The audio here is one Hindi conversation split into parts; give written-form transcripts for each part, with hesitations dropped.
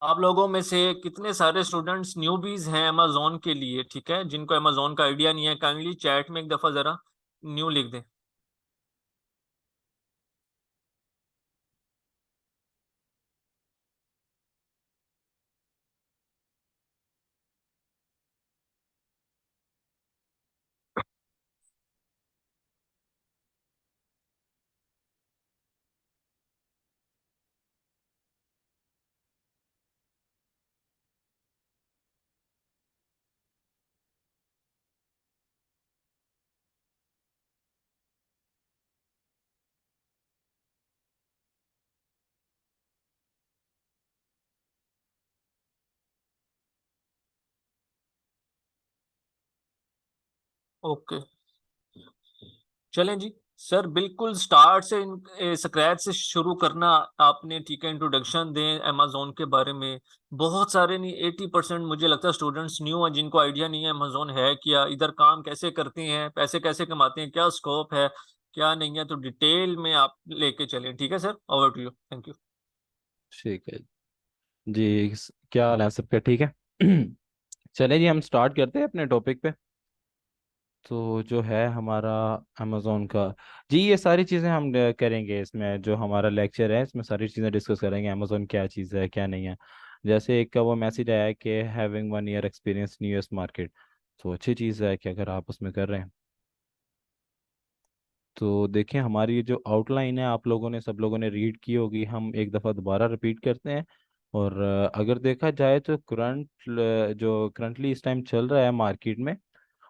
आप लोगों में से कितने सारे स्टूडेंट्स न्यूबीज हैं अमेजोन के लिए, ठीक है, जिनको अमेजोन का आइडिया नहीं है, काइंडली चैट में एक दफा जरा न्यू लिख दें। ओके, चलें जी। सर बिल्कुल स्टार्ट से स्क्रैच से शुरू करना आपने, ठीक है, इंट्रोडक्शन दें अमेजोन के बारे में। बहुत सारे नहीं, 80% मुझे लगता है स्टूडेंट्स न्यू हैं, जिनको आइडिया नहीं है अमेजोन है क्या, इधर काम कैसे करते हैं, पैसे कैसे कमाते हैं, क्या स्कोप है, क्या नहीं है। तो डिटेल में आप लेके चलें, ठीक है sir. Over to you, thank you. ठीक है जी। क्या हाल है सबका, ठीक है? चले जी, हम स्टार्ट करते हैं अपने टॉपिक पे। तो जो है हमारा अमेज़ोन का, जी ये सारी चीज़ें हम करेंगे इसमें। जो हमारा लेक्चर है इसमें सारी चीज़ें डिस्कस करेंगे, अमेज़ोन क्या चीज़ है क्या नहीं है। जैसे एक का वो मैसेज आया है कि having 1 year experience in US market. तो अच्छी चीज़ है कि अगर आप उसमें कर रहे हैं। तो देखिए हमारी जो आउटलाइन है आप लोगों ने, सब लोगों ने रीड की होगी, हम एक दफ़ा दोबारा रिपीट करते हैं। और अगर देखा जाए तो जो करंटली इस टाइम चल रहा है मार्केट में,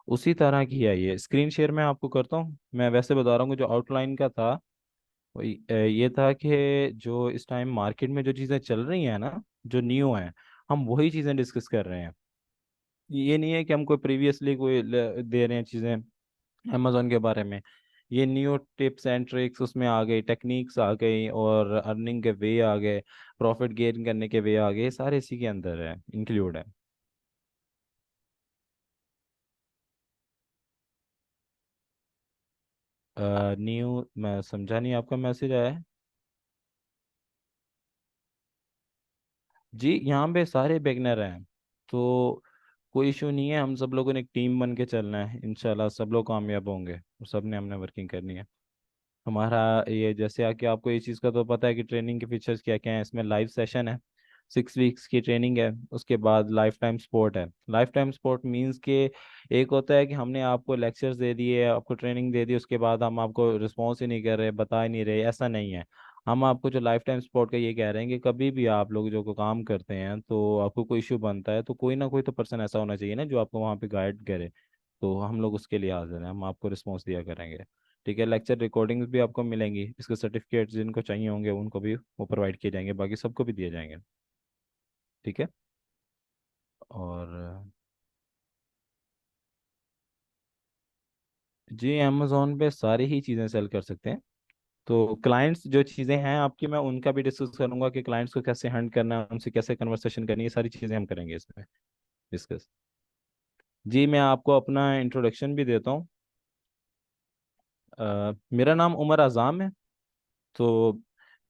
उसी तरह की है। ये स्क्रीन शेयर मैं आपको करता हूँ। मैं वैसे बता रहा हूँ जो आउटलाइन का था वही ये था कि जो इस टाइम मार्केट में जो चीज़ें चल रही हैं ना, जो न्यू हैं, हम वही चीज़ें डिस्कस कर रहे हैं। ये नहीं है कि हम कोई प्रीवियसली कोई दे रहे हैं चीज़ें अमेजोन के बारे में। ये न्यू टिप्स एंड ट्रिक्स उसमें आ गई, टेक्निक्स आ गई, और अर्निंग के वे आ गए, प्रॉफिट गेन करने के वे आ गए, ये सारे इसी के अंदर है, इंक्लूड है। न्यू, मैं समझा नहीं, आपका मैसेज आया है? जी यहाँ पे सारे बिगनर हैं, तो कोई इशू नहीं है। हम सब लोगों ने एक टीम बन के चलना है, इंशाल्लाह सब लोग कामयाब होंगे और सब ने हमने वर्किंग करनी है। हमारा ये जैसे आके आपको इस चीज़ का तो पता है कि ट्रेनिंग के फीचर्स क्या क्या हैं। इसमें लाइव सेशन है, 6 वीक्स की ट्रेनिंग है। उसके बाद लाइफ टाइम सपोर्ट है। लाइफ टाइम सपोर्ट मींस के एक होता है कि हमने आपको लेक्चर्स दे दिए, आपको ट्रेनिंग दे दी, उसके बाद हम आपको रिस्पॉन्स ही नहीं कर रहे, बता ही नहीं रहे, ऐसा नहीं है। हम आपको जो लाइफ टाइम सपोर्ट का ये कह रहे हैं कि कभी भी आप लोग जो को काम करते हैं तो आपको कोई इशू बनता है, तो कोई ना कोई तो पर्सन ऐसा होना चाहिए ना जो आपको वहाँ पे गाइड करे। तो हम लोग उसके लिए हाजिर हैं, हम आपको रिस्पॉन्स दिया करेंगे। ठीक है, लेक्चर रिकॉर्डिंग्स भी आपको मिलेंगी, इसके सर्टिफिकेट्स जिनको चाहिए होंगे उनको भी वो प्रोवाइड किए जाएंगे, बाकी सबको भी दिए जाएंगे। ठीक है। और जी अमेजोन पे सारी ही चीज़ें सेल कर सकते हैं। तो क्लाइंट्स जो चीज़ें हैं आपकी, मैं उनका भी डिस्कस करूंगा कि क्लाइंट्स को कैसे हैंड करना है, उनसे कैसे कन्वर्सेशन करनी है, ये सारी चीज़ें हम करेंगे इसमें डिस्कस। जी मैं आपको अपना इंट्रोडक्शन भी देता हूँ। मेरा नाम उमर आज़ाम है। तो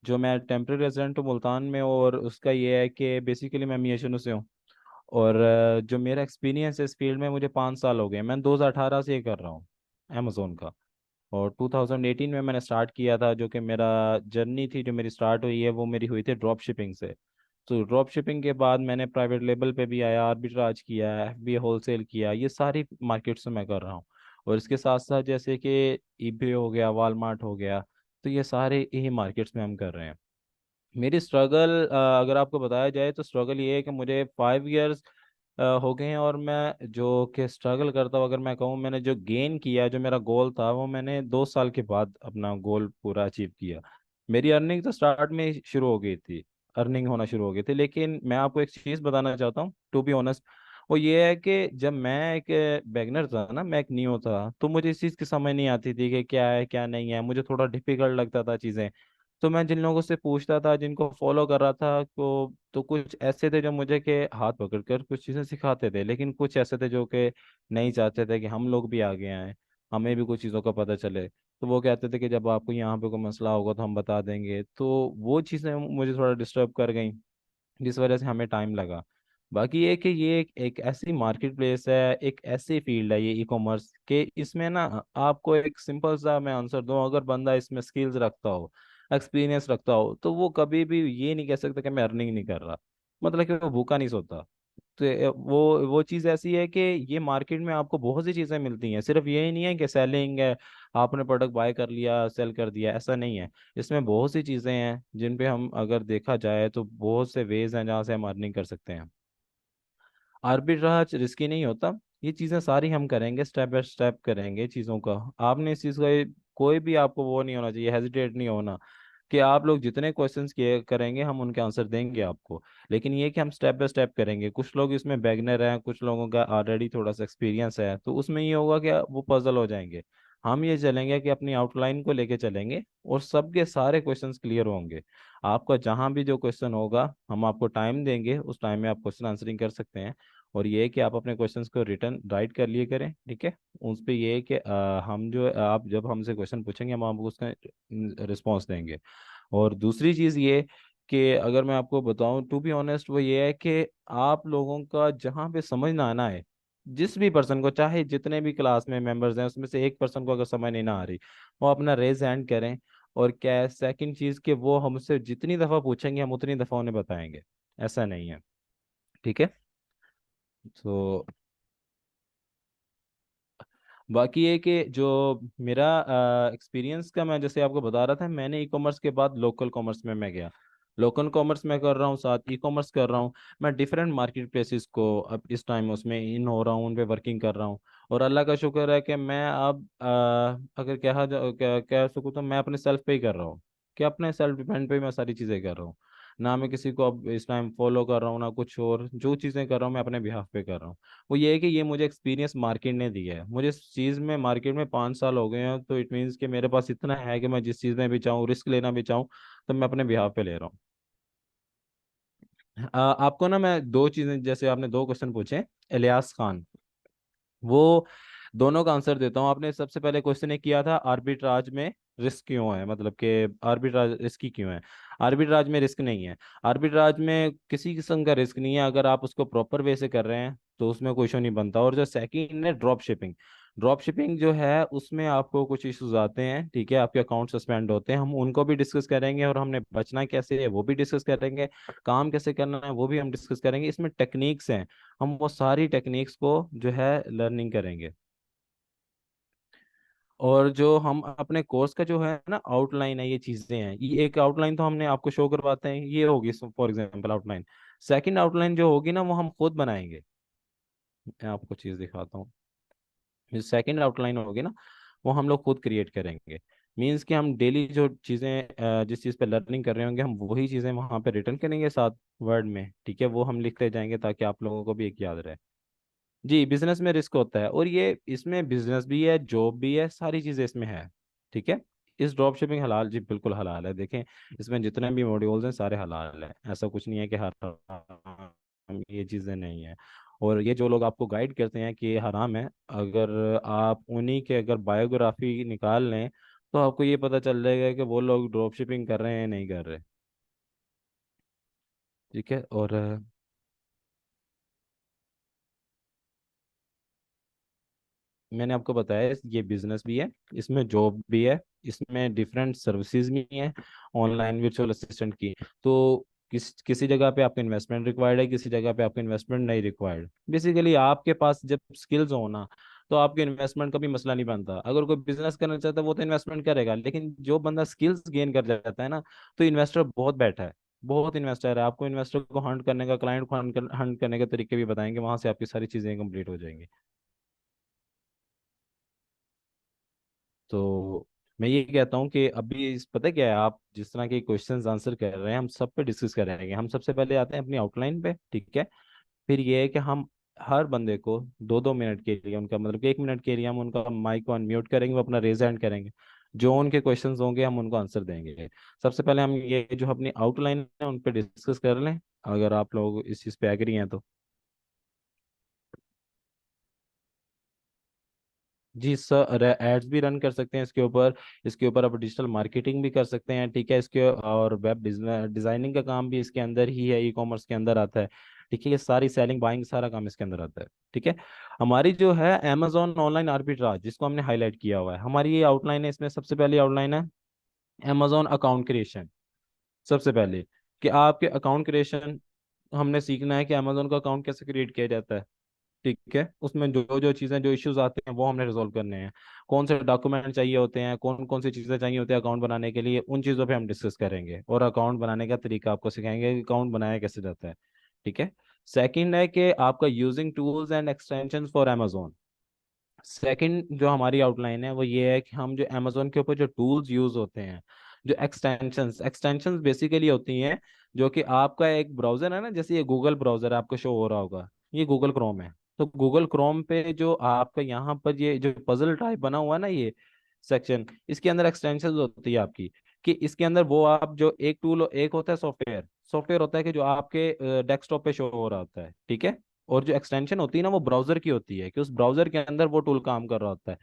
जो मैं टेम्परेरी रेजिडेंट हूँ मुल्तान में, और उसका ये है कि बेसिकली मैं मियाँ से हूँ। और जो मेरा एक्सपीरियंस है इस फील्ड में, मुझे 5 साल हो गए। मैं 2018 से ये कर रहा हूँ अमेज़ोन का। और 2018 में मैंने स्टार्ट किया था, जो कि मेरा जर्नी थी जो मेरी स्टार्ट हुई है वो मेरी हुई थी ड्रॉप शिपिंग से। तो ड्रॉप शिपिंग के बाद मैंने प्राइवेट लेवल पे भी आया, आर्बिट्राज किया, एफबीए होलसेल किया, ये सारी मार्केट्स में मैं कर रहा हूँ। और इसके साथ साथ जैसे कि ईबे हो गया, वालमार्ट हो गया, तो ये सारे यही मार्केट्स में हम कर रहे हैं। मेरी स्ट्रगल अगर आपको बताया जाए तो स्ट्रगल ये है कि मुझे 5 इयर्स हो गए हैं, और मैं जो कि स्ट्रगल करता हूँ, अगर मैं कहूँ मैंने जो गेन किया, जो मेरा गोल था, वो मैंने 2 साल के बाद अपना गोल पूरा अचीव किया। मेरी अर्निंग तो स्टार्ट में ही शुरू हो गई थी, अर्निंग होना शुरू हो गई थी, लेकिन मैं आपको एक चीज़ बताना चाहता हूँ टू बी ऑनेस्ट। वो ये है कि जब मैं एक बैगनर था ना, मैं एक न्यू था, तो मुझे इस चीज़ की समझ नहीं आती थी कि क्या है क्या नहीं है, मुझे थोड़ा डिफिकल्ट लगता था चीज़ें। तो मैं जिन लोगों से पूछता था, जिनको फॉलो कर रहा था, तो कुछ ऐसे थे जो मुझे के हाथ पकड़कर कुछ चीज़ें सिखाते थे, लेकिन कुछ ऐसे थे जो कि नहीं चाहते थे कि हम लोग भी आगे आए, हमें भी कुछ चीज़ों का पता चले। तो वो कहते थे कि जब आपको यहाँ पे कोई मसला होगा तो हम बता देंगे। तो वो चीज़ें मुझे थोड़ा डिस्टर्ब कर गई। जिस वजह से हमें टाइम लगा। बाकी ये कि ये एक ऐसी मार्केट प्लेस है, एक ऐसी फील्ड है ये ई कॉमर्स के, इसमें ना आपको एक सिंपल सा मैं आंसर दूं, अगर बंदा इसमें स्किल्स रखता हो, एक्सपीरियंस रखता हो, तो वो कभी भी ये नहीं कह सकता कि मैं अर्निंग नहीं कर रहा, मतलब कि वो भूखा नहीं सोता। तो वो चीज़ ऐसी है कि ये मार्केट में आपको बहुत सी चीज़ें मिलती हैं, सिर्फ यही नहीं है कि सेलिंग है, आपने प्रोडक्ट बाय कर लिया सेल कर दिया, ऐसा नहीं है। इसमें बहुत सी चीज़ें हैं जिन पे हम अगर देखा जाए तो बहुत से वेज हैं जहाँ से हम अर्निंग कर सकते हैं। आर्बिट्राज रिस्की नहीं होता। ये चीज़ें सारी हम करेंगे, स्टेप बाय स्टेप करेंगे चीज़ों का। आपने इस चीज़ का कोई भी आपको वो नहीं होना चाहिए, हेजिटेट नहीं होना कि आप लोग जितने क्वेश्चंस किए करेंगे हम उनके आंसर देंगे आपको। लेकिन ये कि हम स्टेप बाय स्टेप करेंगे। कुछ लोग इसमें बैगनर हैं, कुछ लोगों का ऑलरेडी थोड़ा सा एक्सपीरियंस है, तो उसमें ये होगा कि वो पजल हो जाएंगे। हम ये चलेंगे कि अपनी आउटलाइन को लेके चलेंगे और सबके सारे क्वेश्चंस क्लियर होंगे। आपका जहां भी जो क्वेश्चन होगा हम आपको टाइम देंगे, उस टाइम में आप क्वेश्चन आंसरिंग कर सकते हैं। और ये है कि आप अपने क्वेश्चंस को रिटर्न राइट कर लिए करें, ठीक है। उस पे ये है कि हम जो आप जब हमसे क्वेश्चन पूछेंगे हम आपको उसका रिस्पॉन्स देंगे। और दूसरी चीज़ ये कि अगर मैं आपको बताऊं टू बी ऑनेस्ट, वो ये है कि आप लोगों का जहाँ पे समझ ना आना है, जिस भी पर्सन को, चाहे जितने भी क्लास में मेंबर्स हैं उसमें से एक पर्सन को अगर समझ नहीं ना आ रही, वो अपना रेज हैंड करें। और क्या सेकंड चीज़ कि वो हमसे जितनी दफ़ा पूछेंगे हम उतनी दफ़ा उन्हें बताएंगे, ऐसा नहीं है, ठीक है। तो बाकी ये कि जो मेरा एक्सपीरियंस का, मैं जैसे आपको बता रहा था, मैंने ई कॉमर्स के बाद लोकल कॉमर्स में मैं गया। लोकल कॉमर्स में कर रहा हूँ, साथ ई कॉमर्स कर रहा हूँ। मैं डिफरेंट मार्केट प्लेसेस को अब इस टाइम उसमें इन हो रहा हूँ, उन पे वर्किंग कर रहा हूँ। और अल्लाह का शुक्र है कि मैं अब अगर कह सकूँ तो मैं अपने सेल्फ पे ही कर रहा हूँ, कि अपने सेल्फ डिपेंड पे ही मैं सारी चीज़ें कर रहा हूँ। ना मैं किसी को अब इस टाइम फॉलो कर रहा हूँ ना कुछ और, जो चीज़ें कर रहा हूँ मैं अपने बिहाफ पे कर रहा हूँ। वो ये है कि ये मुझे एक्सपीरियंस मार्केट ने दिया है। मुझे इस चीज़ में मार्केट में 5 साल हो गए हैं, तो इट मीन्स कि मेरे पास इतना है कि मैं जिस चीज़ में भी चाहूँ, रिस्क लेना भी चाहूँ, तो मैं अपने बिहाफ पे ले रहा हूँ। आपको ना मैं दो चीज़ें, जैसे आपने दो क्वेश्चन पूछे, इलियास खान, वो दोनों का आंसर देता हूँ। आपने सबसे पहले क्वेश्चन ये किया था आर्बिट्राज में रिस्क क्यों है, मतलब कि आर्बिट्राज रिस्की क्यों है। आर्बिट्राज में रिस्क नहीं है। आर्बिट्राज में किसी किस्म का रिस्क नहीं है, अगर आप उसको प्रॉपर वे से कर रहे हैं तो उसमें कोई इशू नहीं बनता। और जो सेकंड है ड्रॉप शिपिंग, ड्रॉप शिपिंग जो है उसमें आपको कुछ इश्यूज आते हैं, ठीक है, आपके अकाउंट सस्पेंड होते हैं, हम उनको भी डिस्कस करेंगे, और हमने बचना कैसे है वो भी डिस्कस करेंगे, काम कैसे करना है वो भी हम डिस्कस करेंगे। इसमें टेक्निक्स हैं, हम वो सारी टेक्निक्स को जो है लर्निंग करेंगे। और जो हम अपने कोर्स का जो है ना आउटलाइन है, ये चीज़ें हैं, ये एक आउटलाइन तो हमने आपको शो करवाते हैं, ये होगी for example outline. Second outline जो होगी ना वो हम खुद बनाएंगे। मैं आपको चीज़ दिखाता हूँ। जो सेकंड आउटलाइन होगी ना वो हम लोग खुद क्रिएट करेंगे। मीन्स कि हम डेली जो चीज़ें जिस चीज़ पे लर्निंग कर रहे होंगे हम वही चीज़ें वहाँ पे रिटर्न करेंगे साथ वर्ड में, ठीक है, वो हम लिखते जाएंगे ताकि आप लोगों को भी एक याद रहे। जी, बिजनेस में रिस्क होता है, और ये इसमें बिजनेस भी है, जॉब भी है, सारी चीजें इसमें है, ठीक है। इस ड्रॉप शिपिंग हलाल, जी बिल्कुल हलाल है। देखें इसमें जितने भी मॉड्यूल्स हैं सारे हलाल हैं, ऐसा कुछ नहीं है कि हराम, ये चीजें नहीं है। और ये जो लोग आपको गाइड करते हैं कि ये हराम है, अगर आप उन्हीं के अगर बायोग्राफी निकाल लें तो आपको ये पता चल जाएगा कि वो लोग ड्रॉप शिपिंग कर रहे हैं या नहीं कर रहे, ठीक है। और मैंने आपको बताया ये बिजनेस भी है, इसमें जॉब भी है, इसमें डिफरेंट सर्विसेज भी हैं ऑनलाइन वर्चुअल असिस्टेंट की। तो किसी जगह पे आपका इन्वेस्टमेंट रिक्वायर्ड है, किसी जगह पे आपका इन्वेस्टमेंट नहीं रिक्वायर्ड। बेसिकली आपके पास जब स्किल्स हो ना तो आपके इन्वेस्टमेंट का भी मसला नहीं बनता। अगर कोई बिजनेस करना चाहता है वो तो इन्वेस्टमेंट करेगा, लेकिन जो बंदा स्किल्स गेन कर जाता है ना, तो इन्वेस्टर बहुत बैठा है, बहुत इन्वेस्टर है। आपको इन्वेस्टर को हंट करने का, क्लाइंट को हंट करने के तरीके भी बताएंगे, वहां से आपकी सारी चीजें कंप्लीट हो जाएंगी। तो मैं ये कहता हूँ कि अभी पता क्या है, आप जिस तरह के क्वेश्चंस आंसर कर रहे हैं हम सब पे डिस्कस करेंगे। हम सबसे पहले आते हैं अपनी आउटलाइन पे, ठीक है। फिर ये है कि हम हर बंदे को 2-2 मिनट के लिए, उनका मतलब कि 1 मिनट के लिए हम उनका माइक को अनम्यूट करेंगे, वो अपना रेज हैंड करेंगे, जो उनके क्वेश्चंस होंगे हम उनको आंसर देंगे। सबसे पहले हम ये जो अपनी आउटलाइन है उन पे डिस्कस कर लें, अगर आप लोग इस चीज़ पे एग्री हैं तो। जी सर, एड्स भी रन कर सकते हैं इसके ऊपर। इसके ऊपर आप डिजिटल मार्केटिंग भी कर सकते हैं, ठीक है। इसके और वेब डिजाइनिंग का काम भी इसके अंदर ही है, ई कॉमर्स के अंदर आता है, ठीक है। ये सारी सेलिंग बाइंग सारा काम इसके अंदर आता है, ठीक है। हमारी जो है अमेजोन ऑनलाइन आर्बिट्राज, जिसको हमने हाईलाइट किया हुआ है, हमारी ये आउटलाइन है। इसमें सबसे पहली आउटलाइन है अमेजोन अकाउंट क्रिएशन। सबसे पहले कि आपके अकाउंट क्रिएशन हमने सीखना है कि अमेजोन का अकाउंट कैसे क्रिएट किया जाता है, ठीक है। उसमें जो जो चीज़ें, जो इश्यूज आते हैं वो हमने रिजॉल्व करने हैं। कौन से डॉक्यूमेंट चाहिए होते हैं, कौन कौन सी चीज़ें चाहिए होती है अकाउंट बनाने के लिए, उन चीज़ों पे हम डिस्कस करेंगे, और अकाउंट बनाने का तरीका आपको सिखाएंगे कि अकाउंट बनाया कैसे जाता है, ठीक है। सेकंड है कि आपका using tools and extensions for Amazon. Second जो हमारी आउटलाइन है वो ये है कि हम जो अमेजोन के ऊपर जो टूल्स यूज होते हैं, जो एक्सटेंशंस एक्सटेंशंस बेसिकली होती हैं, जो कि आपका एक ब्राउजर है ना, जैसे ये गूगल ब्राउजर आपको शो हो रहा होगा, ये गूगल क्रोम है। तो गूगल क्रोम पे जो आपका यहाँ पर ये जो पजल टाइप बना हुआ है ना, ये सेक्शन, इसके अंदर एक्सटेंशंस होती है आपकी। कि इसके अंदर वो आप जो एक टूल, एक होता है सॉफ्टवेयर, सॉफ्टवेयर होता है कि जो आपके डेस्कटॉप पे शो हो रहा होता है, ठीक है। और जो एक्सटेंशन होती है ना, वो ब्राउजर की होती है, कि उस ब्राउजर के अंदर वो टूल काम कर रहा होता है।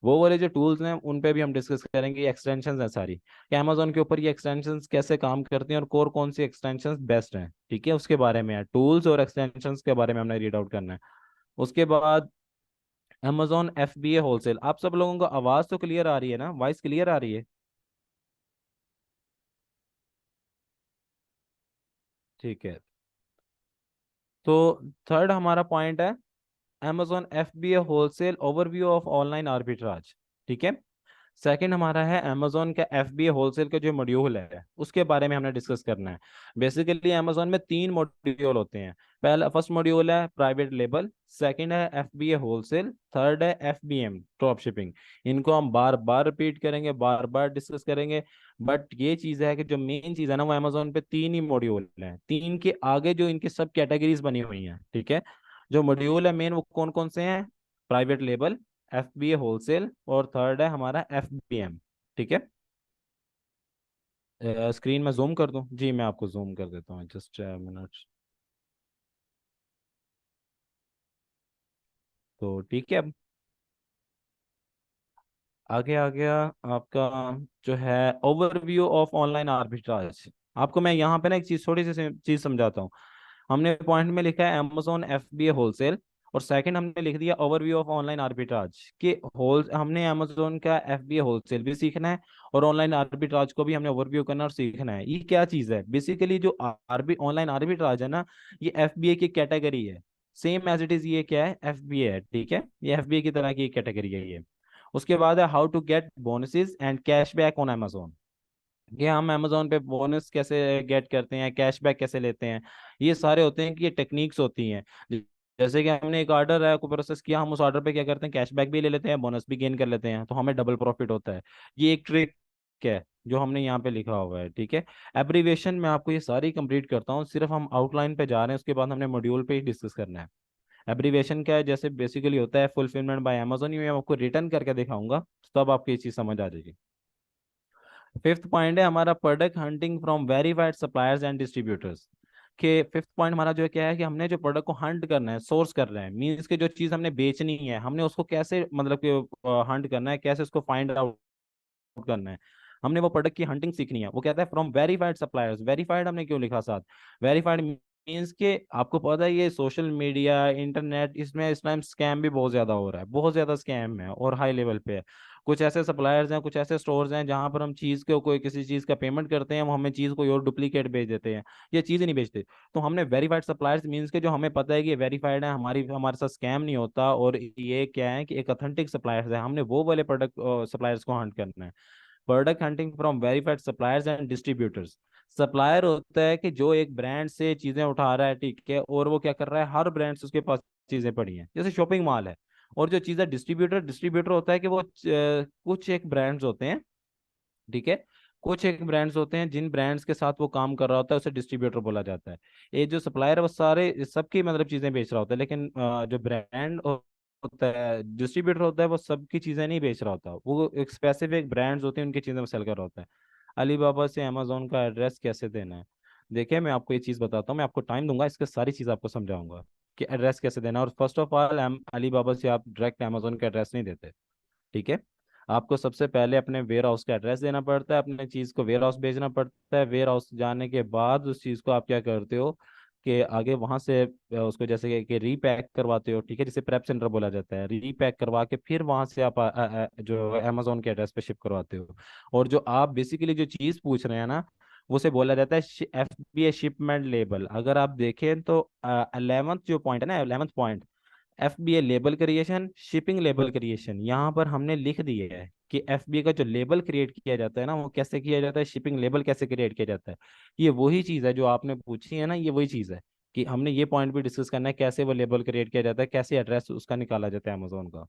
वो वाले जो टूल्स हैं उन पे भी हम डिस्कस करेंगे। एक्सटेंशन है सारी कि अमेजोन के ऊपर ये एक्सटेंशंस कैसे काम करती हैं, और कौन सी एक्सटेंशंस बेस्ट हैं, ठीक है। उसके बारे में है, टूल्स और एक्सटेंशंस के बारे में हमने रीड आउट करना है। उसके बाद अमेजोन FBA होलसेल। आप सब लोगों को आवाज तो क्लियर आ रही है ना, वॉइस क्लियर आ रही है? ठीक है। तो थर्ड हमारा पॉइंट है Amazon FBA wholesale overview of online arbitrage, ठीक है। सेकंड हमारा है अमेजोन का FBA होलसेल का जो मॉड्यूल है उसके बारे में हमने डिस्कस करना है। बेसिकली अमेजोन में 3 मॉड्यूल होते हैं। पहला फर्स्ट मॉड्यूल है प्राइवेट लेबल, सेकंड है FBA होलसेल, थर्ड है FBM ड्रॉप शिपिंग। इनको हम बार बार रिपीट करेंगे, बार बार डिस्कस करेंगे। बट ये चीज़ है कि जो मेन चीज़ है ना, वो अमेजोन पे 3 ही मॉड्यूल हैं, 3 के आगे जो इनकी सब कैटेगरीज बनी हुई हैं, ठीक है। जो मॉड्यूल है मेन, वो कौन कौन से हैं? प्राइवेट लेबल, FBA होलसेल, और थर्ड है हमारा FBM, ठीक है। स्क्रीन में जूम कर दूं? जी मैं आपको जूम कर देता हूँ, जस्ट मिनट। तो ठीक है, आगे आ गया आपका जो है ओवरव्यू ऑफ ऑनलाइन आर्बिट्राज। आपको मैं यहाँ पे ना एक चीज, थोड़ी सी चीज समझाता हूँ। हमने पॉइंट में लिखा है अमेजोन FBA होलसेल, और सेकंड हमने लिख दिया ओवरव्यू ऑफ ऑनलाइन आर्बिट्राज। कि होल हमने अमेजोन का FBA होलसेल भी सीखना है, और ऑनलाइन आर्बिट्राज को भी हमने ओवरव्यू करना और सीखना है। ये क्या चीज़ है? बेसिकली जो आरबी ऑनलाइन आर्बिट्राज है ना, ये FBA की कैटेगरी है। सेम एज इट इज, ये क्या है? FBA है, ठीक है। ये FBA की तरह की कैटेगरी है ये। उसके बाद है how to get bonuses and cashback on Amazon. कि हम अमेजोन पे बोनस कैसे गेट करते हैं, कैशबैक कैसे लेते हैं। ये सारे होते हैं कि ये टेक्निक्स होती हैं। जैसे कि हमने एक ऑर्डर है को प्रोसेस किया, हम उस ऑर्डर पे क्या करते हैं, कैशबैक भी ले लेते हैं, बोनस भी गेन कर लेते हैं, तो हमें डबल प्रॉफिट होता है। ये एक ट्रिक है जो हमने यहाँ पे लिखा हुआ है, ठीक है। एब्रीवेशन में आपको ये सारी कंप्लीट करता हूँ, सिर्फ हम आउटलाइन पे जा रहे हैं, उसके बाद हमने मॉड्यूल पे ही डिस्कस करना है। एब्रीवेशन क्या है? जैसे बेसिकली होता है फुलफिलमेंट बाय अमेजोन, ये मैं आपको रिटर्न करके दिखाऊंगा, तब आपको ये चीज़ समझ आ जाएगी। फिफ्थ पॉइंट है हमारा product hunting from verified suppliers and distributors. के फिफ्थ पॉइंट हमारा जो है क्या है, कि हमने जो प्रोडक्ट को हंट करना है, सोर्स कर रहे हैं, मीन्स कि जो चीज़ हमने बेचनी है, हमने उसको कैसे मतलब कि हंट करना है, कैसे उसको फाइंड आउट करना है। हमने वो प्रोडक्ट की हंटिंग सीखनी है। वो कहता है फ्रॉम वेरीफाइड सप्लायर्स। वेरीफाइड हमने क्यों लिखा साथ? वेरीफाइड मीन्स के आपको पता है ये सोशल मीडिया, इंटरनेट, इसमें इस टाइम स्कैम भी बहुत ज्यादा हो रहा है, बहुत ज्यादा स्कैम है और हाई लेवल पे है। कुछ ऐसे सप्लायर्स हैं, कुछ ऐसे स्टोर्स हैं जहां पर हम चीज के कोई किसी चीज का पेमेंट करते हैं, वो हमें चीज कोई और डुप्लीकेट भेज देते हैं, ये चीज ही नहीं बेचते। तो हमने वेरीफाइड सप्लायर्स मीन्स के जो हमें पता है कि ये वेरीफाइड है, हमारे साथ स्कैम नहीं होता, और ये क्या है कि एक ऑथेंटिक सप्लायर्स है, हमने वो वाले प्रोडक्ट सप्लायर्स को हंट करना है। Product hunting from verified suppliers and distributors. Supplier होता है कि जो एक ब्रांड से चीजें उठा रहा है, ठीक है, और वो क्या कर रहा है, हर ब्रांड से उसके पास चीजें पड़ी हैं, जैसे शॉपिंग मॉल है। और जो चीज़ है डिस्ट्रीब्यूटर, डिस्ट्रीब्यूटर होता है कि वो कुछ एक ब्रांड्स होते हैं, ठीक है। कुछ एक ब्रांड्स होते हैं जिन ब्रांड्स के साथ वो काम कर रहा होता है, उसे डिस्ट्रीब्यूटर बोला जाता है। ये जो सप्लायर है वो सारे सबकी मतलब चीजें बेच रहा होता है, लेकिन जो ब्रांड होता है, डिस्ट्रीब्यूटर होता है, वो सबकी चीजें नहीं बेच रहा होता, वो एक स्पेसिफिक ब्रांड्स होते हैं उनकी चीजें वो सेल कर रहा होता है। अलीबाबा से अमेजोन का एड्रेस कैसे देना है? देखिए मैं आपको ये चीज बताता हूँ, मैं आपको टाइम दूंगा, इसके सारी चीज आपको समझाऊंगा कि एड्रेस कैसे देना है। और फर्स्ट ऑफ ऑल अलीबाबा से आप डायरेक्ट अमेजोन का एड्रेस नहीं देते, ठीक है। आपको सबसे पहले अपने वेयर हाउस का एड्रेस देना पड़ता है, अपने चीज़ को वेयर हाउस भेजना पड़ता है। वेयर हाउस जाने के बाद उस चीज़ को आप क्या करते हो कि आगे वहां से उसको जैसे कि रीपैक करवाते हो, ठीक है, जिसे प्रेप सेंटर बोला जाता है। रीपैक करवा के फिर वहां से आप जो अमेजोन के एड्रेस पे शिप करवाते हो। और जो आप बेसिकली जो चीज़ पूछ रहे हैं ना, उसे बोला जाता है FBA शिपमेंट लेबल। अगर आप देखें तो 11th जो पॉइंट है ना, 11th point, FBA label creation, shipping label creation, यहाँ पर हमने लिख दिया है कि FBA का जो लेबल क्रिएट किया जाता है ना, वो कैसे किया जाता है, शिपिंग लेबल कैसे क्रिएट किया जाता है। ये वही चीज़ है जो आपने पूछी है ना, ये वही चीज़ है कि हमने ये पॉइंट भी डिस्कस करना है, कैसे वो लेबल क्रिएट किया जाता है, कैसे एड्रेस उसका निकाला जाता है अमेजोन का।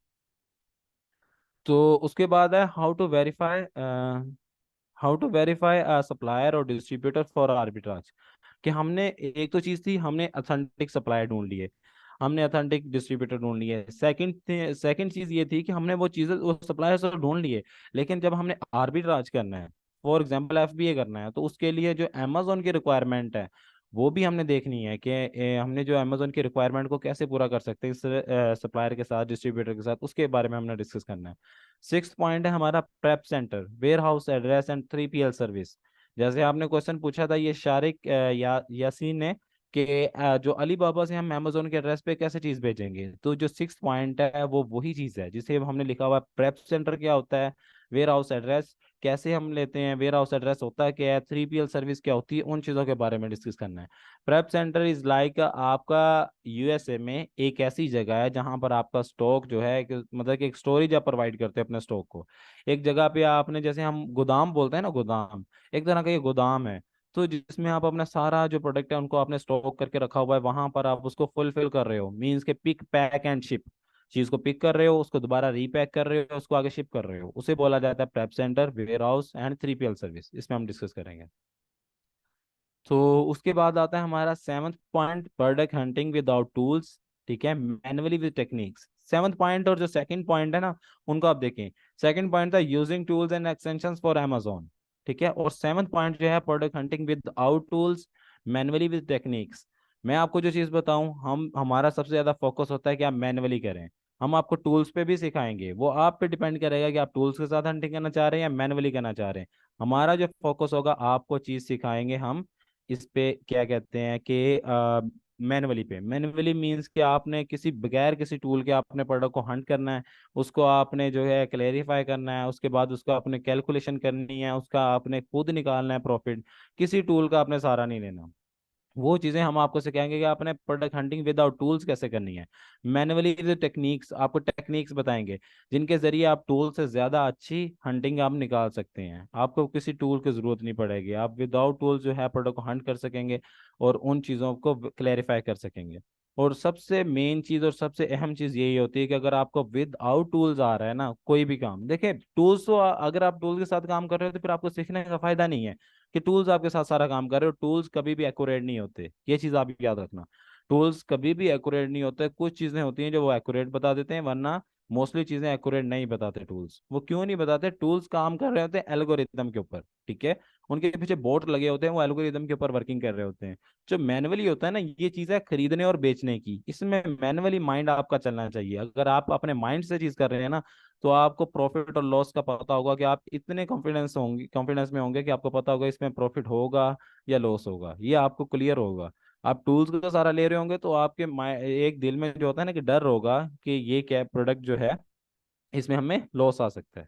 तो उसके बाद है हाउ टू वेरीफाई सप्लायर और डिस्ट्रीब्यूटर फॉर आर्बिट्राज। कि हमने एक तो चीज थी, हमने अथेंटिक सप्लायर ढूंढ लिए, हमने अथेंटिक डिस्ट्रीब्यूटर ढूंढ लिए। सेकंड चीज ये थी कि हमने वो चीजें, वो सप्लायर तो ढूंढ लिए, लेकिन जब हमने आर्बिट्राज करना है, फॉर एग्जांपल FBA करना है, तो उसके लिए जो अमेजोन की रिक्वायरमेंट है वो भी हमने देखनी है कि हमने जो अमेजोन की रिक्वायरमेंट को कैसे पूरा कर सकते हैं इस सप्लायर के साथ, डिस्ट्रीब्यूटर के साथ, उसके बारे में हमने डिस्कस करना है। सिक्स पॉइंट है हमारा prep centre, warehouse address and 3PL service. जैसे आपने क्वेश्चन पूछा था ये शारिक यासीन ने कि जो अली बाबा से हम अमेजोन के एड्रेस पे कैसे चीज भेजेंगे, तो जो सिक्स पॉइंट है वो वही चीज है जिसे हमने लिखा हुआ है। प्रेप सेंटर क्या होता है, वेयर हाउस एड्रेस कैसे हम लेते हैं, वेयर हाउस एड्रेस होता है क्या है, 3PL सर्विस क्या होती है, उन चीजों के बारे में डिस्कस करना है। प्रेप सेंटर इज लाइक आपका USA में एक ऐसी जगह है जहां पर आपका स्टॉक जो है मतलब कि एक स्टोरेज आप प्रोवाइड करते हैं अपने स्टॉक को। एक जगह पे आपने, जैसे हम गोदाम बोलते हैं ना, गोदाम एक तरह का ये गोदाम है। तो जिसमें आप अपना सारा जो प्रोडक्ट है उनको आपने स्टॉक करके रखा हुआ है, वहां पर आप उसको फुलफिल कर रहे हो, मीन्स के पिक पैक एंड शिप। चीज को पिक कर रहे हो, उसको दोबारा रीपैक कर रहे हो, उसको आगे शिप कर रहे हो, उसे बोला जाता है prep centre, warehouse and 3PL service. इसमें हम डिस्कस करेंगे। तो उसके बाद आता है हमारा seventh point, product hunting without tools, ठीक है, manually with techniques. Seventh point और जो सेकंड पॉइंट है ना, उनको आप देखें। सेकंड पॉइंट था using tools and extensions for Amazon, ठीक है। और सेवन्थ पॉइंट जो है product hunting without tools, manually with techniques. मैं आपको जो चीज़ बताऊं, हम हमारा सबसे ज़्यादा फोकस होता है कि आप मैनुअली करें। हम आपको टूल्स पे भी सिखाएंगे, वो आप पे डिपेंड करेगा कि आप टूल्स के साथ हंटिंग करना चाह रहे हैं या मैनुअली करना चाह रहे हैं। हमारा जो फोकस होगा, आपको चीज़ सिखाएंगे हम इस पे, क्या कहते हैं कि मैनुअली पे। मैनुअली मींस कि आपने किसी बगैर किसी टूल के आपने प्रोडक्ट को हंट करना है, उसको आपने जो है क्लेरिफाई करना है, उसके बाद उसका आपने कैलकुलेशन करनी है, उसका आपने खुद निकालना है प्रॉफिट। किसी टूल का आपने सहारा नहीं लेना। वो चीजें हम आपको सिखाएंगे कि आपने प्रोडक्ट हंटिंग विदाउट टूल्स कैसे करनी है। मैनुअली जो टेक्निक्स, आपको टेक्निक्स बताएंगे जिनके जरिए आप टूल से ज्यादा अच्छी हंटिंग आप निकाल सकते हैं। आपको किसी टूल की जरूरत नहीं पड़ेगी, आप विदाउट टूल जो है प्रोडक्ट को हंट कर सकेंगे और उन चीजों को क्लैरिफाई कर सकेंगे। और सबसे मेन चीज और सबसे अहम चीज यही होती है कि अगर आपको विद आउट टूल्स आ रहा है ना कोई भी काम, देखिए टूल्स तो अगर आप टूल के साथ काम कर रहे हो तो फिर आपको सीखने का फायदा नहीं है कि टूल्स आपके साथ सारा काम कर रहे हो। टूल्स कभी भी एक्यूरेट नहीं होते, ये चीज आप याद रखना। टूल्स कभी भी एक्यूरेट नहीं होते, कुछ चीजें होती हैं जो वो एक्यूरेट बता देते हैं, वरना मोस्टली चीजें एक्यूरेट नहीं बताते टूल्स। वो क्यों नहीं बताते, टूल्स काम कर रहे होते हैं एल्गोरिदम के ऊपर, ठीक है। उनके पीछे बोट लगे होते हैं, वो एल्गोरिदम के ऊपर वर्किंग कर रहे होते हैं। जो मैनुअली होता है ना, ये चीज है खरीदने और बेचने की, इसमें मैनुअली माइंड आपका चलना चाहिए। अगर आप अपने माइंड से चीज कर रहे हैं ना, तो आपको प्रॉफिट और लॉस का पता होगा कि आप इतने कॉन्फिडेंस में होंगे कि आपको पता होगा इसमें प्रॉफिट होगा या लॉस होगा, ये आपको क्लियर होगा। आप टूल्स का सहारा ले रहे होंगे तो आपके एक दिल में जो होता है ना कि डर होगा कि ये क्या प्रोडक्ट जो है इसमें हमें लॉस आ सकता है।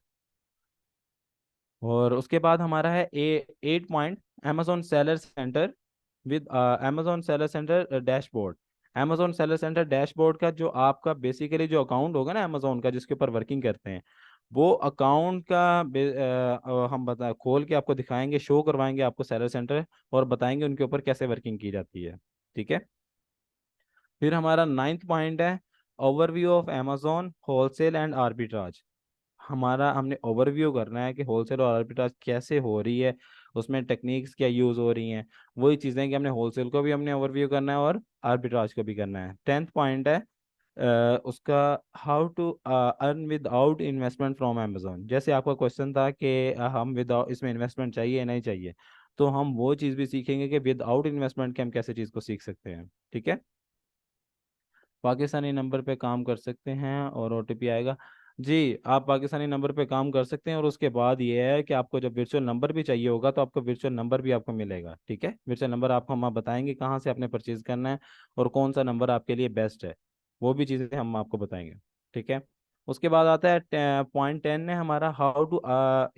और उसके बाद हमारा है 8 point, Amazon seller centre with Amazon seller centre dashboard. Amazon seller centre dashboard का जो आपका बेसिकली जो अकाउंट होगा ना Amazon का, जिसके ऊपर वर्किंग करते हैं, वो अकाउंट का हम बता खोल के आपको दिखाएंगे, शो करवाएंगे आपको सेलर सेंटर, और बताएंगे उनके ऊपर कैसे वर्किंग की जाती है, ठीक है। फिर हमारा 9th पॉइंट है overview of Amazon wholesale and arbitrage. हमारा हमने ओवरव्यू करना है कि होलसेल और आर्बिट्राज कैसे हो रही है, उसमें टेक्निक्स क्या यूज हो रही हैं। वही चीज़ें कि हमने होलसेल को भी हमने ओवरव्यू करना है और आर्बिट्राज को भी करना है। 10th पॉइंट है उसका how to earn without investment from Amazon। जैसे आपका क्वेश्चन था कि हम विदाउट इसमें इन्वेस्टमेंट चाहिए या नहीं चाहिए, तो हम वो चीज़ भी सीखेंगे कि विदाउट इन्वेस्टमेंट के हम कैसे चीज़ को सीख सकते हैं, ठीक है। पाकिस्तानी नंबर पे काम कर सकते हैं और OTP आएगा। जी, आप पाकिस्तानी नंबर पे काम कर सकते हैं, और उसके बाद ये है कि आपको जब वर्चुअल नंबर भी चाहिए होगा तो आपको वर्चुअल नंबर भी आपको मिलेगा। ठीक है, वर्चुअल नंबर आपको हम आप बताएंगे कहाँ से आपने परचेज करना है और कौन सा नंबर आपके लिए बेस्ट है, वो भी चीज़ें हम आपको बताएंगे। ठीक है, उसके बाद आता है पॉइंट 10 में हमारा हाउ टू,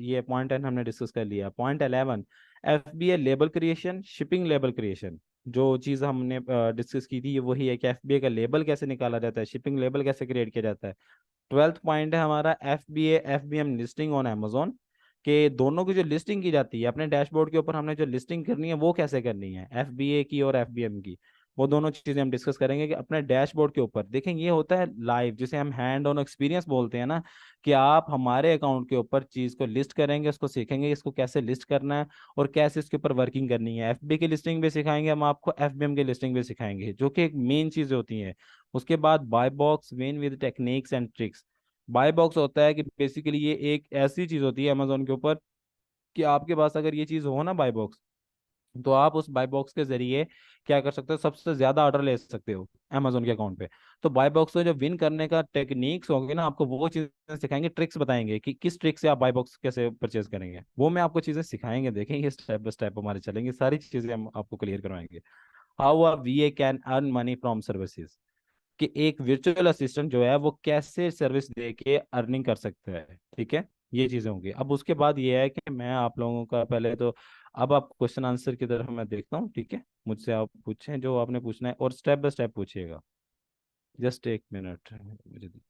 ये पॉइंट 10 हमने डिस्कस कर लिया। Point 11, FBA label creation, shipping label creation. जो चीज़ हमने डिस्कस की थी ये वही है कि FBA का लेबल कैसे निकाला जाता है, शिपिंग लेबल कैसे क्रिएट किया जाता है। 12th पॉइंट है हमारा FBA FBM listing on Amazon, के दोनों की जो लिस्टिंग की जाती है अपने डैशबोर्ड के ऊपर, हमने जो लिस्टिंग करनी है वो कैसे करनी है, FBA की और FBM की। वो दोनों चीजें हम डिस्कस करेंगे कि अपने डैशबोर्ड के ऊपर देखें। ये होता है लाइव, जिसे हम हैंड ऑन एक्सपीरियंस बोलते हैं ना, कि आप हमारे अकाउंट के ऊपर चीज को लिस्ट करेंगे, उसको सीखेंगे इसको कैसे लिस्ट करना है और कैसे इसके ऊपर वर्किंग करनी है। FBA की लिस्टिंग भी सिखाएंगे हम आपको, FBM की लिस्टिंग भी सिखाएंगे, जो कि एक मेन चीज होती है। उसके बाद buy box win with techniques and tricks. Buy box होता है कि बेसिकली ये एक ऐसी चीज होती है अमेजोन के ऊपर कि आपके पास अगर ये चीज हो ना बाय बॉक्स, तो आप उस बाय बॉक्स के जरिए क्या कर सकते हो, सबसे ज्यादा ऑर्डर ले सकते हो अमेजोन के अकाउंट पे। तो बाय बॉक्स को जो विन करने का टेक्निक्स होंगे ना, आपको वो चीजें सिखाएंगे, ट्रिक्स बताएंगे कि किस ट्रिक से आप बाय बॉक्स कैसे परचेज करेंगे, वो मैं आपको चीजें सिखाएंगे। देखेंगे स्टेप बाय स्टेप हमारे चलेंगे, सारी चीजें हम आपको क्लियर करवाएंगे। How a VA can earn money from services, कि एक वर्चुअल असिस्टेंट जो है वो कैसे सर्विस दे के अर्निंग कर सकता है। ठीक है, ये चीजें होंगी। अब उसके बाद ये है कि मैं आप लोगों का पहले तो, अब आप क्वेश्चन आंसर की तरफ मैं देखता हूँ। ठीक है, मुझसे आप पूछें जो आपने पूछना है और स्टेप बाय स्टेप पूछिएगा। जस्ट एक मिनट मुझे दीजिए।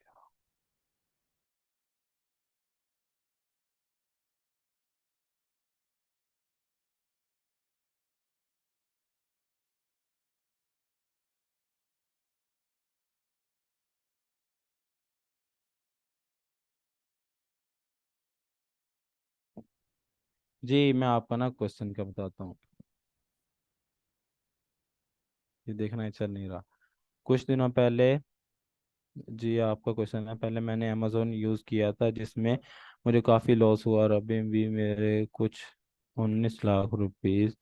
जी, मैं आपका ना क्वेश्चन का बताता हूँ। ये देखना है, चल नहीं रहा। कुछ दिनों पहले, जी आपका क्वेश्चन है, पहले मैंने अमेजोन यूज़ किया था जिसमें मुझे काफ़ी लॉस हुआ, और अभी भी मेरे कुछ 19 लाख रुपीस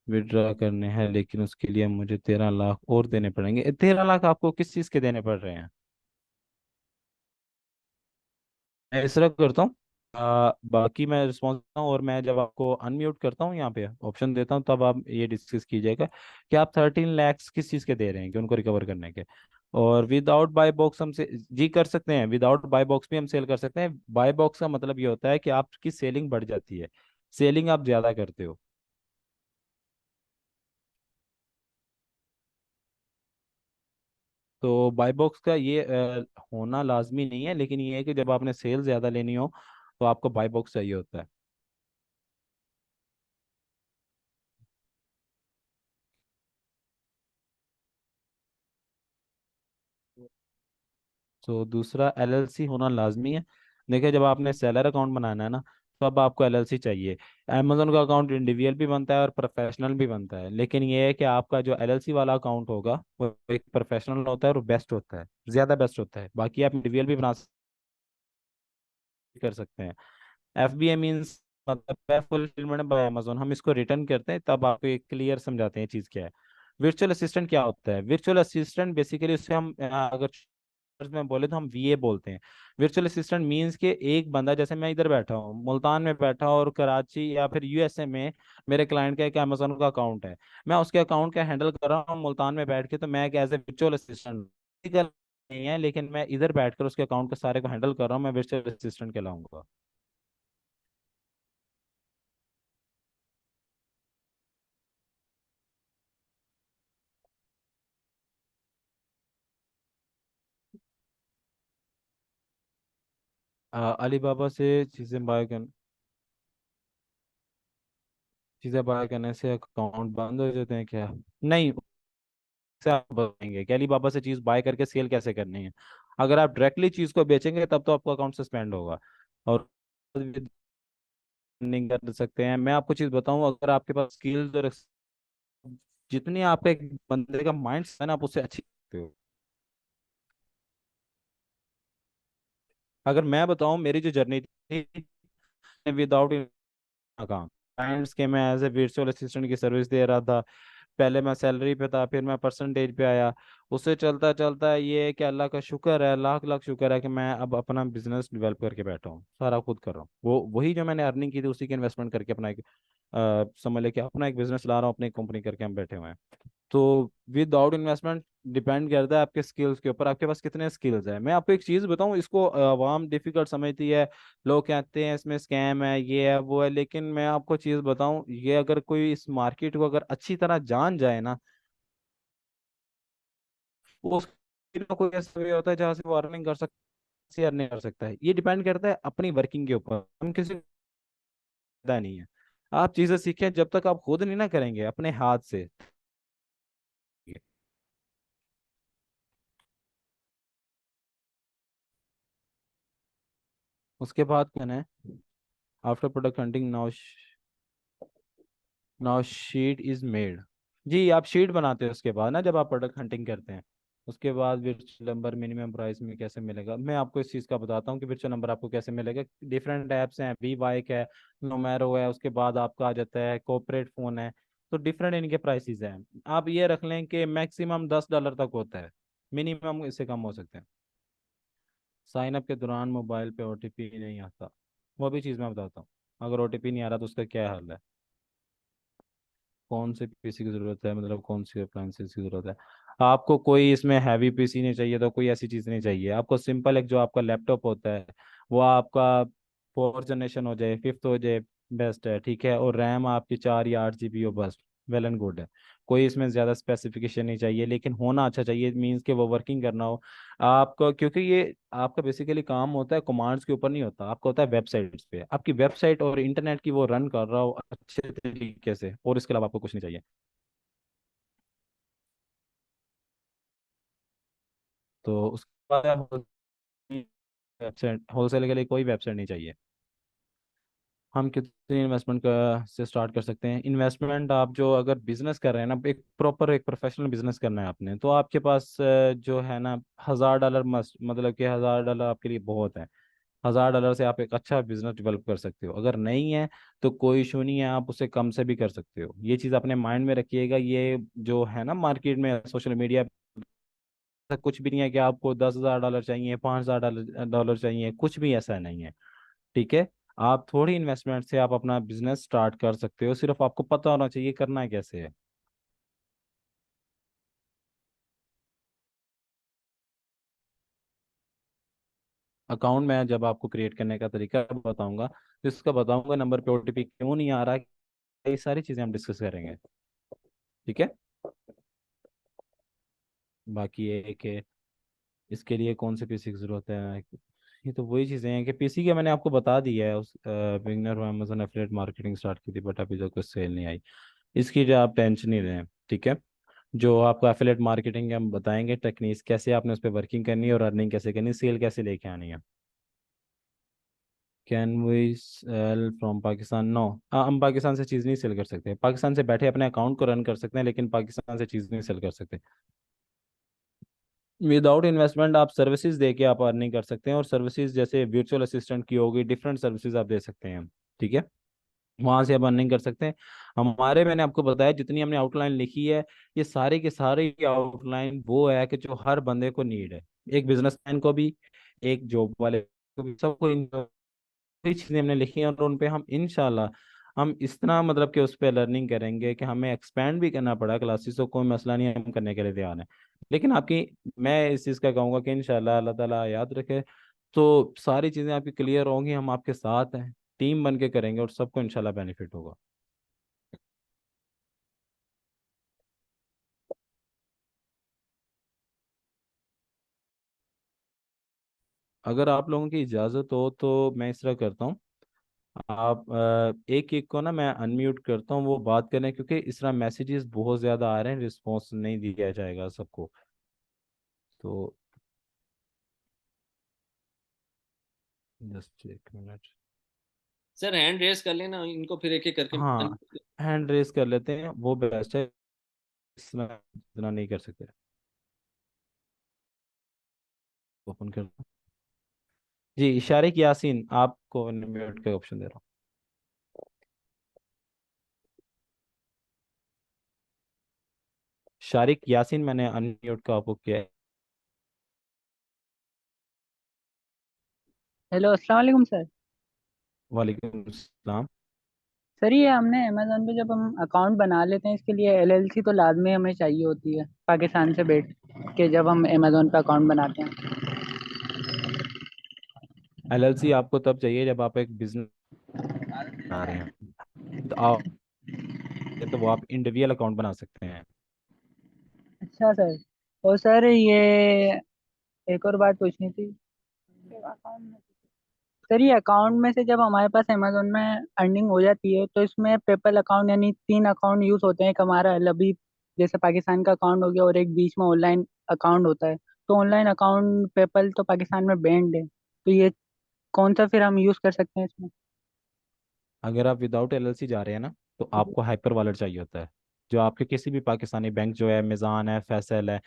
विड्रॉ करने हैं, लेकिन उसके लिए मुझे 13 लाख और देने पड़ेंगे। 13 लाख आपको किस चीज़ के देने पड़ रहे हैं? मैं इस तरह करता हूँ, बाकी मैं रिस्पॉन्स देता हूँ, और मैं जब आपको अनम्यूट करता हूँ यहाँ पे ऑप्शन देता हूँ, तब आप ये डिस्कस कीजिएगा कि आप 13 लैक्स किस चीज़ के दे रहे हैं कि उनको रिकवर करने के। और विदाउट बाय बॉक्स हम से जी कर सकते हैं, विदाउट बाय बॉक्स भी हम सेल कर सकते हैं। बाय बॉक्स का मतलब ये होता है कि आपकी सेलिंग बढ़ जाती है, सेलिंग आप ज़्यादा करते हो। तो बाय बॉक्स का ये होना लाजमी नहीं है, लेकिन ये है कि जब आपने सेल ज़्यादा लेनी हो तो आपको बाय बॉक्स चाहिए होता है। तो दूसरा LLC होना लाजमी है। देखिए, जब आपने सेलर अकाउंट बनाना है ना, तो अब आपको LLC चाहिए। अमेजोन का अकाउंट इंडिविजुअल भी बनता है और प्रोफेशनल भी बनता है, लेकिन ये है कि आपका जो LLC वाला अकाउंट होगा वो एक प्रोफेशनल होता है और बेस्ट होता है, ज़्यादा बेस्ट होता है। बाकी आप इंडिविजुअल भी बना कर सकते हैं। FBA मीन्स मतलब है फुलफिलमेंट बाय अमेजोन, हम इसको रिटर्न करते हैं, तब आपको एक क्लियर समझाते हैं चीज़ क्या है। वर्चुअल असिस्टेंट क्या होता है? वर्चुअल असिस्टेंट बेसिकली उससे हम अगर short में बोले तो हम VA बोलते हैं। वर्चुअल असिस्टेंट मीन्स के एक बंदा, जैसे मैं इधर बैठा हूँ मुल्तान में बैठा हूँ और कराची या फिर USA में मेरे क्लाइंट का एक अमेजोन का अकाउंट है, मैं उसके अकाउंट का हैंडल कर रहा हूँ मुल्तान में बैठ के, तो मैं एक एज ए वर्चुअल असिस्टेंट नहीं है, लेकिन मैं इधर बैठकर उसके अकाउंट के सारे को हैंडल कर रहा हूँ, मैं वर्चुअल असिस्टेंट कहलाऊंगा। अलीबाबा से चीजें बाय करने से अकाउंट बंद हो जाते हैं क्या? नहीं, से आप बताएंगे कि अलीबाबा से चीज बाय करके सेल कैसे करनी है। अगर आप डायरेक्टली चीज को बेचेंगे तब तो आपका अकाउंट सस्पेंड होगा, और नहीं कर सकते हैं। मैं आपको चीज बताऊं, अगर आपके पास स्किल्स और जितनी आपका एक बंदे का माइंड है ना, आप उससे अच्छी सकते हो। अगर मैं बताऊं मेरी जो जर्नी थी, विदाउट काम, क्लाइंट्स के मैं एज ए वर्चुअल असिस्टेंट की सर्विस दे रहा था, पहले मैं सैलरी पे था, फिर मैं परसेंटेज पे आया। उससे चलता चलता ये है कि अल्लाह का शुक्र है, लाख लाख शुक्र है कि मैं अब अपना बिजनेस डेवलप करके बैठा हूँ, सारा खुद कर रहा हूँ। वो वही जो मैंने अर्निंग की थी उसी की इन्वेस्टमेंट करके अपना एक समझ ले कि अपना एक बिजनेस ला रहा हूँ, अपनी कंपनी करके हम बैठे हुए हैं। तो विदाउट इन्वेस्टमेंट डिपेंड करता है आपके स्किल्स के ऊपर, आपके पास कितने स्किल्स है। मैं आपको एक चीज़ बताऊं, इसको आवाम डिफिकल्ट समझती है, लोग कहते हैं इसमें स्कैम है, ये है वो है, लेकिन मैं आपको चीज़ बताऊं, ये अगर कोई इस मार्केट को अगर अच्छी तरह जान जाए ना, वो कोई ऐसा वे होता है जहाँ से वो अर्निंग कर सकता है, अर्निंग कर सकता है। ये डिपेंड करता है अपनी वर्किंग के ऊपर, हम किसी को पता नहीं है। आप चीज़ें सीखें, जब तक आप खुद नहीं ना करेंगे अपने हाथ से। उसके बाद क्या है, after product hunting now, now sheet is made. जी, आप शीट बनाते हैं उसके बाद ना, जब आप प्रोडक्ट हंटिंग करते हैं। उसके बाद विर्चुअल नंबर मिनिमम प्राइस में कैसे मिलेगा, मैं आपको इस चीज़ का बताता हूँ कि विर्चुअल नंबर आपको कैसे मिलेगा। डिफरेंट ऐप्स हैं, वी बाइक है, नोमेरो है, उसके बाद आपका आ जाता है कॉपरेट फ़ोन है। तो डिफरेंट इनके प्राइसेस हैं। आप ये रख लें कि मैक्सिमम $10 तक होता है, मिनिमम इससे कम हो सकते हैं। साइन अप के दौरान मोबाइल पे ओटीपी नहीं आता, वो भी चीज़ मैं बताता हूँ। अगर ओटीपी नहीं आ रहा तो उसका क्या हल है। कौन से पीसी की ज़रूरत है, मतलब कौन सी अप्लायंसेस की ज़रूरत है। आपको कोई इसमें हैवी पीसी नहीं चाहिए, तो कोई ऐसी चीज़ नहीं चाहिए आपको। सिंपल एक जो आपका लैपटॉप होता है, वो आपका 4th जनरेशन हो जाए, 5th हो जाए, बेस्ट है, ठीक है। और रैम आपकी 4 या 8 GB हो, बस वेल एंड गुड है। कोई इसमें ज़्यादा स्पेसिफिकेशन नहीं चाहिए, लेकिन होना अच्छा चाहिए, मीन्स कि वो वर्किंग करना हो आपको। क्योंकि ये आपका बेसिकली काम होता है कमांड्स के ऊपर नहीं होता, आपका होता है वेबसाइट्स पे, आपकी वेबसाइट और इंटरनेट की वो रन कर रहा हो अच्छे तरीके से, और इसके अलावा आपको कुछ नहीं चाहिए। तो उसके बाद वेबसाइट, होलसेल के लिए कोई वेबसाइट नहीं चाहिए। हम कितनी इन्वेस्टमेंट का से स्टार्ट कर सकते हैं। इन्वेस्टमेंट आप जो अगर बिजनेस कर रहे हैं ना, एक प्रॉपर एक प्रोफेशनल बिजनेस करना है आपने, तो आपके पास जो है ना, $1000 मस्ट, मतलब कि $1000 आपके लिए बहुत है। $1000 से आप एक अच्छा बिजनेस डेवलप कर सकते हो। अगर नहीं है तो कोई इशू नहीं है, आप उसे कम से भी कर सकते हो। ये चीज़ अपने माइंड में रखिएगा। ये जो है ना मार्केट में सोशल मीडिया, कुछ भी नहीं है कि आपको $10,000 चाहिए, $5,000 चाहिए, कुछ भी ऐसा नहीं है, ठीक है। आप थोड़ी इन्वेस्टमेंट से आप अपना बिजनेस स्टार्ट कर सकते हो, सिर्फ आपको पता होना चाहिए करना है कैसे है। अकाउंट में जब आपको क्रिएट करने का तरीका बताऊंगा, तो इसका बताऊंगा नंबर पे ओटीपी क्यों नहीं आ रहा, ये सारी चीज़ें हम डिस्कस करेंगे, ठीक है। बाकी ये है कि इसके लिए कौन से पीसी की ज़रूरत है, ये तो वही चीज़ें हैं कि पीसी का मैंने आपको बता दिया है। उस बिगनर को अमेजन एफिलिएट मार्केटिंग स्टार्ट की थी, बट अभी तक कोई सेल नहीं आई। इसकी जो आप टेंशन नहीं लें, ठीक है। जो आपको एफिलिएट मार्केटिंग के हम बताएंगे टेक्निक्स, कैसे आपने उस पर वर्किंग करनी है और अर्निंग कैसे करनी है, सेल कैसे लेके आनी है। Can we sell from Pakistan, no. हम पाकिस्तान से चीज़ नहीं सेल कर सकते। पाकिस्तान से बैठे अपने अकाउंट को रन कर सकते हैं, लेकिन पाकिस्तान से चीज़ नहीं सेल कर सकते। विदाउट इन्वेस्टमेंट आप सर्विसेज दे के आप अर्निंग कर सकते हैं, और सर्विसेज जैसे वर्चुअल असिस्टेंट की होगी, डिफरेंट सर्विसेज आप दे सकते हैं, ठीक है। वहां से आप अर्निंग कर सकते हैं। हमारे, मैंने आपको बताया जितनी हमने आउटलाइन लिखी है, ये सारे के सारे आउटलाइन वो है कि जो हर बंदे को नीड है, एक बिजनेसमैन को भी, एक जॉब वाले को भी, सबको इन सारी चीजें हमने लिखी हैं। और उन पे हम इंशाल्लाह हम इस तरह मतलब कि उस पर लर्निंग करेंगे कि हमें एक्सपेंड भी करना पड़ा क्लासेस, तो कोई मसला नहीं है, हम करने के लिए तैयार हैं। लेकिन आपकी, मैं इस चीज़ का कहूँगा कि इंशाल्लाह अल्लाह ताला याद रखे, तो सारी चीज़ें आपकी क्लियर होंगी, हम आपके साथ हैं, टीम बन के करेंगे और सबको इंशाल्लाह बेनिफिट होगा। अगर आप लोगों की इजाज़त हो तो मैं इस तरह करता हूँ, आप एक एक को ना मैं अनम्यूट करता हूँ, वो बात करें, क्योंकि इस तरह मैसेजेस बहुत ज़्यादा आ रहे हैं, रिस्पॉन्स नहीं दिया जाएगा सबको। तो जस्ट एक मिनट। सर हैंड रेस कर लेना इनको, फिर एक एक करके हाँ, हैंड रेस कर लेते हैं, वो बेस्ट है। इस तरह इतना नहीं कर सकते। ओपन कर, जी इशारे की यासीन, आपको अनम्यूट का ऑप्शन दे रहा हूँ। शारिक यासीन, मैंने अनम्यूट का आपको किया है। हेलो, अस्सलाम वालेकुम सर। वालेकुम सलाम। सर ये हमने अमेजोन पे जब हम अकाउंट बना लेते हैं इसके लिए एलएलसी तो लाजमी हमें चाहिए होती है पाकिस्तान से बैठ के जब हम अमेजोन पे अकाउंट बनाते हैं। एलएलसी आपको तब चाहिए जब आप एक बिजनेस बना रहे हैं, तो आप, तो वो आप इंडिविजुअल अकाउंट बना सकते हैं। अच्छा सर। और सर ये एक और बात पूछनी थी। सर ये अकाउंट में से जब हमारे पास अमेजोन में अर्निंग हो जाती है तो इसमें पेपल अकाउंट यानी 3 अकाउंट यूज होते हैं। एक हमारा अभी जैसे पाकिस्तान का अकाउंट हो गया और एक बीच में ऑनलाइन अकाउंट होता है। तो ऑनलाइन अकाउंट पेपल तो पाकिस्तान में बैंड है, तो ये कौन सा फिर हम यूज कर सकते हैं इसमें? अगर आप विदाउट एलएलसी जा रहे हैं ना, तो आपको हाइपर वॉलेट चाहिए होता है, जो आपके किसी भी पाकिस्तानी बैंक, जो है मिज़ान है, फैसल है,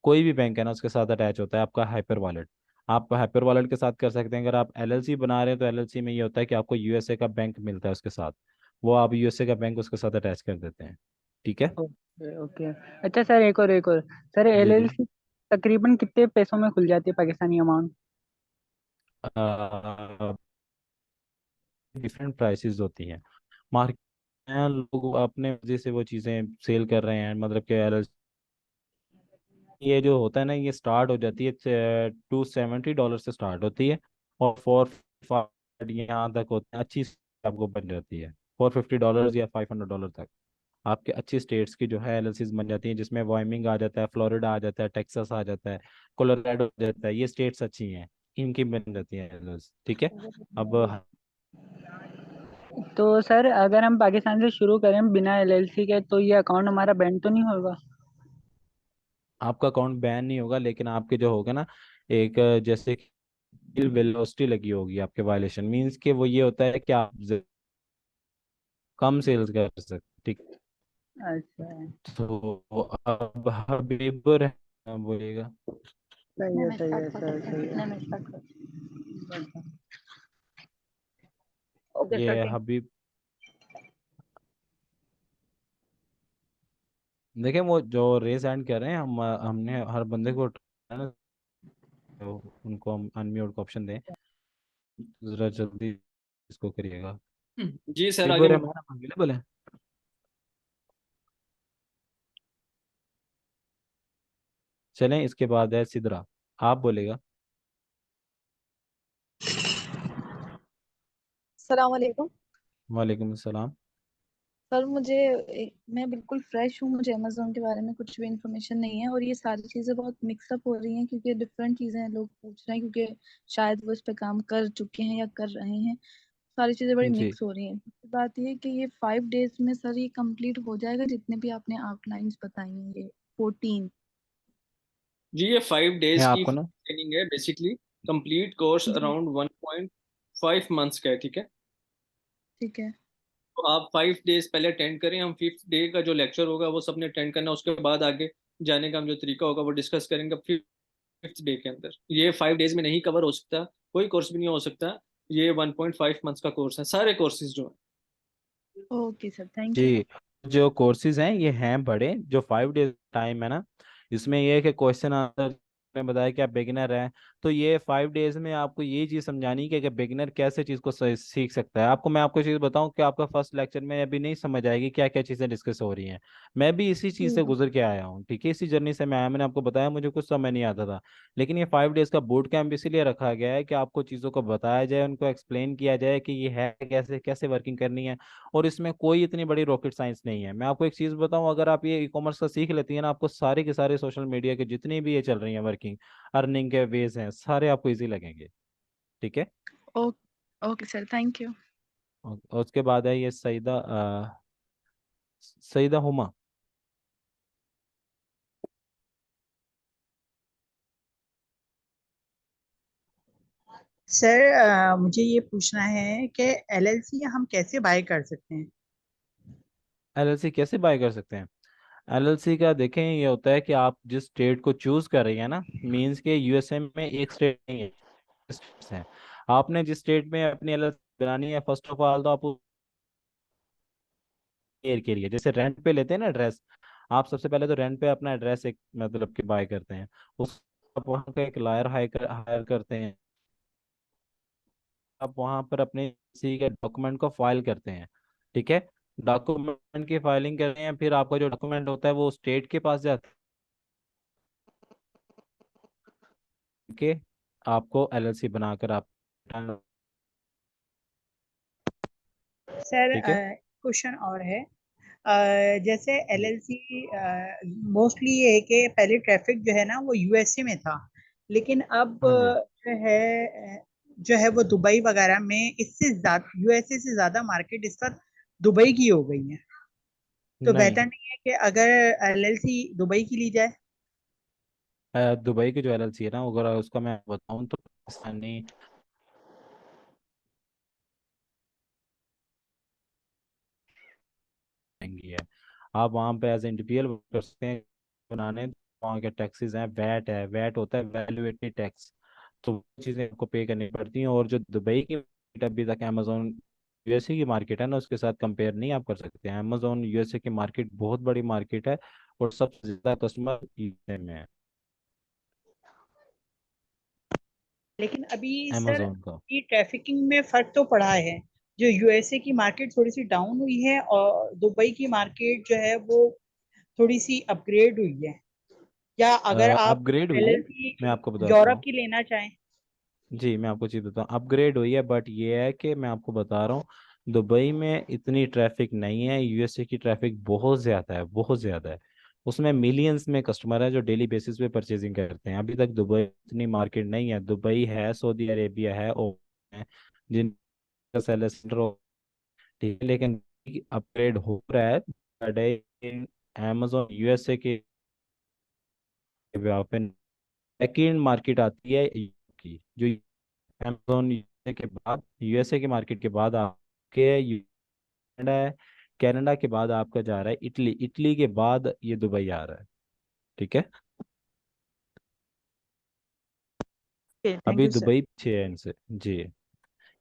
कोई भी बैंक है ना, उसके साथ अटैच होता है आपका हाइपर वॉलेट। आप हाइपर वॉलेट के साथ कर सकते हैं। अगर आप एलएलसी बना रहे हैं तो एलएलसी में ये होता है कि आपको यूएसए का बैंक मिलता है उसके साथ, वो आप यूएसए का बैंक उसके साथ अटैच कर देते हैं। ठीक है। Okay okay. अच्छा सर, एक और सर जी जी। एलएलसी तकरीबन कितने पैसों में खुल जाती है पाकिस्तानी अमाउंट? डिफरेंट प्राइसेस होती हैं मार्केट में, लोग अपने मर्जी से वो चीज़ें सेल कर रहे हैं। मतलब कि एलएलसी ये जो होता है ना, ये स्टार्ट हो जाती है $270 से स्टार्ट होती है, और 4 यहाँ तक होते हैं, अच्छी आपको बन जाती है $450 या $500 तक। आपके अच्छी स्टेट्स की जो है एलएलसीज बन जाती हैं, जिसमें वायमिंग आ जाता है, फ्लोरिडा आ जाता है, टेक्सास आ जाता है, कोलोराडो आ जाता है, ये स्टेट्स अच्छी हैं, इनकी बन जाती है एलएलसी। ठीक है। अब तो सर अगर हम पाकिस्तान से शुरू करें बिना एलएलसी के तो ये अकाउंट हमारा बैंड तो नहीं होगा? आपका अकाउंट बैन नहीं होगा, लेकिन आपके जो होगा ना, एक जैसे वेलोसिटी लगी होगी आपके वायलेशन, मींस के वो ये होता है कि आप कम सेल्स कर सकते। ठीक। अच्छा। तो अब हबीबुर बोलेगा। सही है सर, सही है। ओके सर, ये ठीक। हबीब, देखिए वो जो रेस एंड कर रहे हैं, हमने हर बंदे को तो उनको हम अनम्यूट का ऑप्शन दें, जरा जल्दी इसको करिएगा। जी सर, आगे हबीबुर मैं। रहमान अवेलेबल है? चलें, इसके बाद है सिद्रा, आप बोलेगा। सलाम वालेकुम। वालेकुम अस्सलाम। सर मुझे मैं बिल्कुल फ्रेश हूँ, मुझे अमेजोन के बारे में कुछ भी इंफॉर्मेशन नहीं है और ये सारी चीज़ें बहुत मिक्सअप हो रही हैं क्योंकि डिफरेंट चीज़ें लोग पूछ रहे हैं क्योंकि शायद वो इस पे काम कर चुके हैं या कर रहे हैं। सारी चीज़ें बड़ी जी। मिक्स हो रही हैं। बात ये है कि ये 5 डेज में सर ये कंप्लीट हो जाएगा जितने भी आपने आउटलाइंस बताई हैं, ये 14। जी, ये 5 डेज मैं की आपको ना, ट्रेनिंग है बेसिकली। कंप्लीट कोर्स जी अराउंड 1.5 मंथ्स का है, ठीक है। ठीक है। तो आप 5 डेज पहले अटेंड करें, हम 5th डे का जो लेक्चर होगा वो सबने अटेंड करना, उसके बाद आगे जाने का हम जो तरीका होगा वो डिस्कस करेंगे 5th डे के अंदर। ये 5 डेज में नहीं कवर हो सकता, कोई कोर्स भी नहीं हो सकता। ये 1.5 मंथ्स का कोर्स है, सारे कोर्सेज जो ओके सर, थैंक यू। जी, जो कोर्सेज हैं ये हैं बड़े, जो 5 डेज टाइम है ना, इसमें ये है कि क्वेश्चन आंसर में बताया कि आप बिगिनर हैं, तो ये 5 डेज में आपको ये चीज़ समझानी है कि बिगिनर कैसे चीज़ को सीख सकता है। आपको मैं आपको चीज़ बताऊं कि आपका फर्स्ट लेक्चर में अभी नहीं समझ आएगी क्या क्या चीज़ें डिस्कस हो रही हैं। मैं भी इसी चीज़ से जी गुजर के आया हूँ, ठीक है, इसी जर्नी से मैं आया। मैंने आपको बताया मुझे कुछ समझ नहीं आता था, लेकिन ये 5 डेज का बूट कैंप इसीलिए रखा गया है कि आपको चीज़ों को बताया जाए, उनको एक्सप्लेन किया जाए कि ये है कैसे, कैसे वर्किंग करनी है। और इसमें कोई इतनी बड़ी रॉकेट साइंस नहीं है। मैं आपको एक चीज़ बताऊं, अगर आप ये ई कॉमर्स का सीख लेती हैं ना, आपको सारे के सारे सोशल मीडिया के जितनी भी ये चल रही हैं वर्किंग, अर्निंग के वेज हैं, सारे आपको इजी लगेंगे। ठीक है। ओ ओके सर, थैंक यू। और उसके बाद है ये सईदा, सईदा हुमा। सर मुझे ये पूछना है कि एलएलसी हम कैसे बाय कर सकते हैं? एलएलसी कैसे बाय कर सकते हैं? एलएलसी का देखें, ये होता है कि आप जिस स्टेट को चूज कर रही हैं ना, मींस के यूएसए में एक स्टेट नहीं है, states हैं। आपने जिस स्टेट में अपनी एलएलसी बनानी है, फर्स्ट ऑफ ऑल तो आप एयर के लिए, जैसे रेंट पे लेते हैं ना ड्रेस, आप सबसे पहले तो रेंट पे अपना एड्रेस एक मतलब कि बाय करते हैं, उस आप वहाँ का एक लायर हायर करते हैं, आप वहाँ पर अपने किसी के डॉक्यूमेंट को फाइल करते हैं। ठीक है, डॉक्यूमेंट की फाइलिंग करते हैं, फिर आपका जो डॉक्यूमेंट होता है वो स्टेट के पास जाता है कि आपको एलएलसी बनाकर आप, सर ठीक है। क्वेश्चन और है, जैसे एलएलसी मोस्टली ये है कि पहले ट्रैफिक जो है ना वो यूएसए में था, लेकिन अब हाँ जी। जो है वो दुबई वगैरह में इससे ज्यादा, यूएसए से ज्यादा मार्केट इस पर दुबई की हो गई है। तो नहीं, बेहतर नहीं है कि अगर एलएलसी दुबई की ली जाए? दुबई की जो एलएलसी है ना, अगर उसका मैं बताऊं तो पाकिस्तानी महंगी है। आप वहाँ पे एज इंडिविजुअल कर सकते हैं बनाने, वहाँ के टैक्सेस हैं, वैट है, वैट होता है वैल्यू एडेड टैक्स, तो वो चीज़ें आपको पे करनी पड़ती हैं। और जो दुबई की market अभी तक अमेजोन यूएसए की मार्केट है ना, उसके साथ कंपेयर नहीं आप कर सकते हैं। अमेजोन यूएसए की मार्केट बहुत बड़ी मार्केट है, और सबसे ज़्यादा कस्टमर यूएसए में है लेकिन अभी सर अमेजोन का। ये ट्रैफिकिंग में फर्क तो पड़ा है, जो यूएसए की मार्केट थोड़ी सी डाउन हुई है और दुबई की मार्केट जो है वो थोड़ी सी अपग्रेड हुई है। या अगर आप अपग्रेड हुई है, एलएलसी मैं आपको बताता यूरोप हूँ। की लेना चाहें? जी, मैं आपको चीज़ बताऊँ, अपग्रेड हुई है, बट ये है कि मैं आपको बता रहा हूँ, दुबई में इतनी ट्रैफिक नहीं है, यूएसए की ट्रैफिक बहुत ज़्यादा है, बहुत ज़्यादा है। उसमें मिलियंस में कस्टमर है जो डेली बेसिस पे परचेजिंग करते हैं। अभी तक दुबई इतनी मार्केट नहीं है, दुबई है, सऊदी अरेबिया है, ओमान है, जिनका सेलर सेंटर हो, ठीक है, लेकिन अपग्रेड हो रहा है अमेजोन यूएसए के पे सेकेंड मार्केट आती है की, जो अमेजोन यूएसए के बाद, यूएसए की मार्केट के बाद आपके कनाडा है, कनाडा के बाद आपका जा रहा है इटली, इटली के बाद ये दुबई आ रहा है। ठीक है, थैंक अभी यू सर। दुबई पीछे है इनसे जी।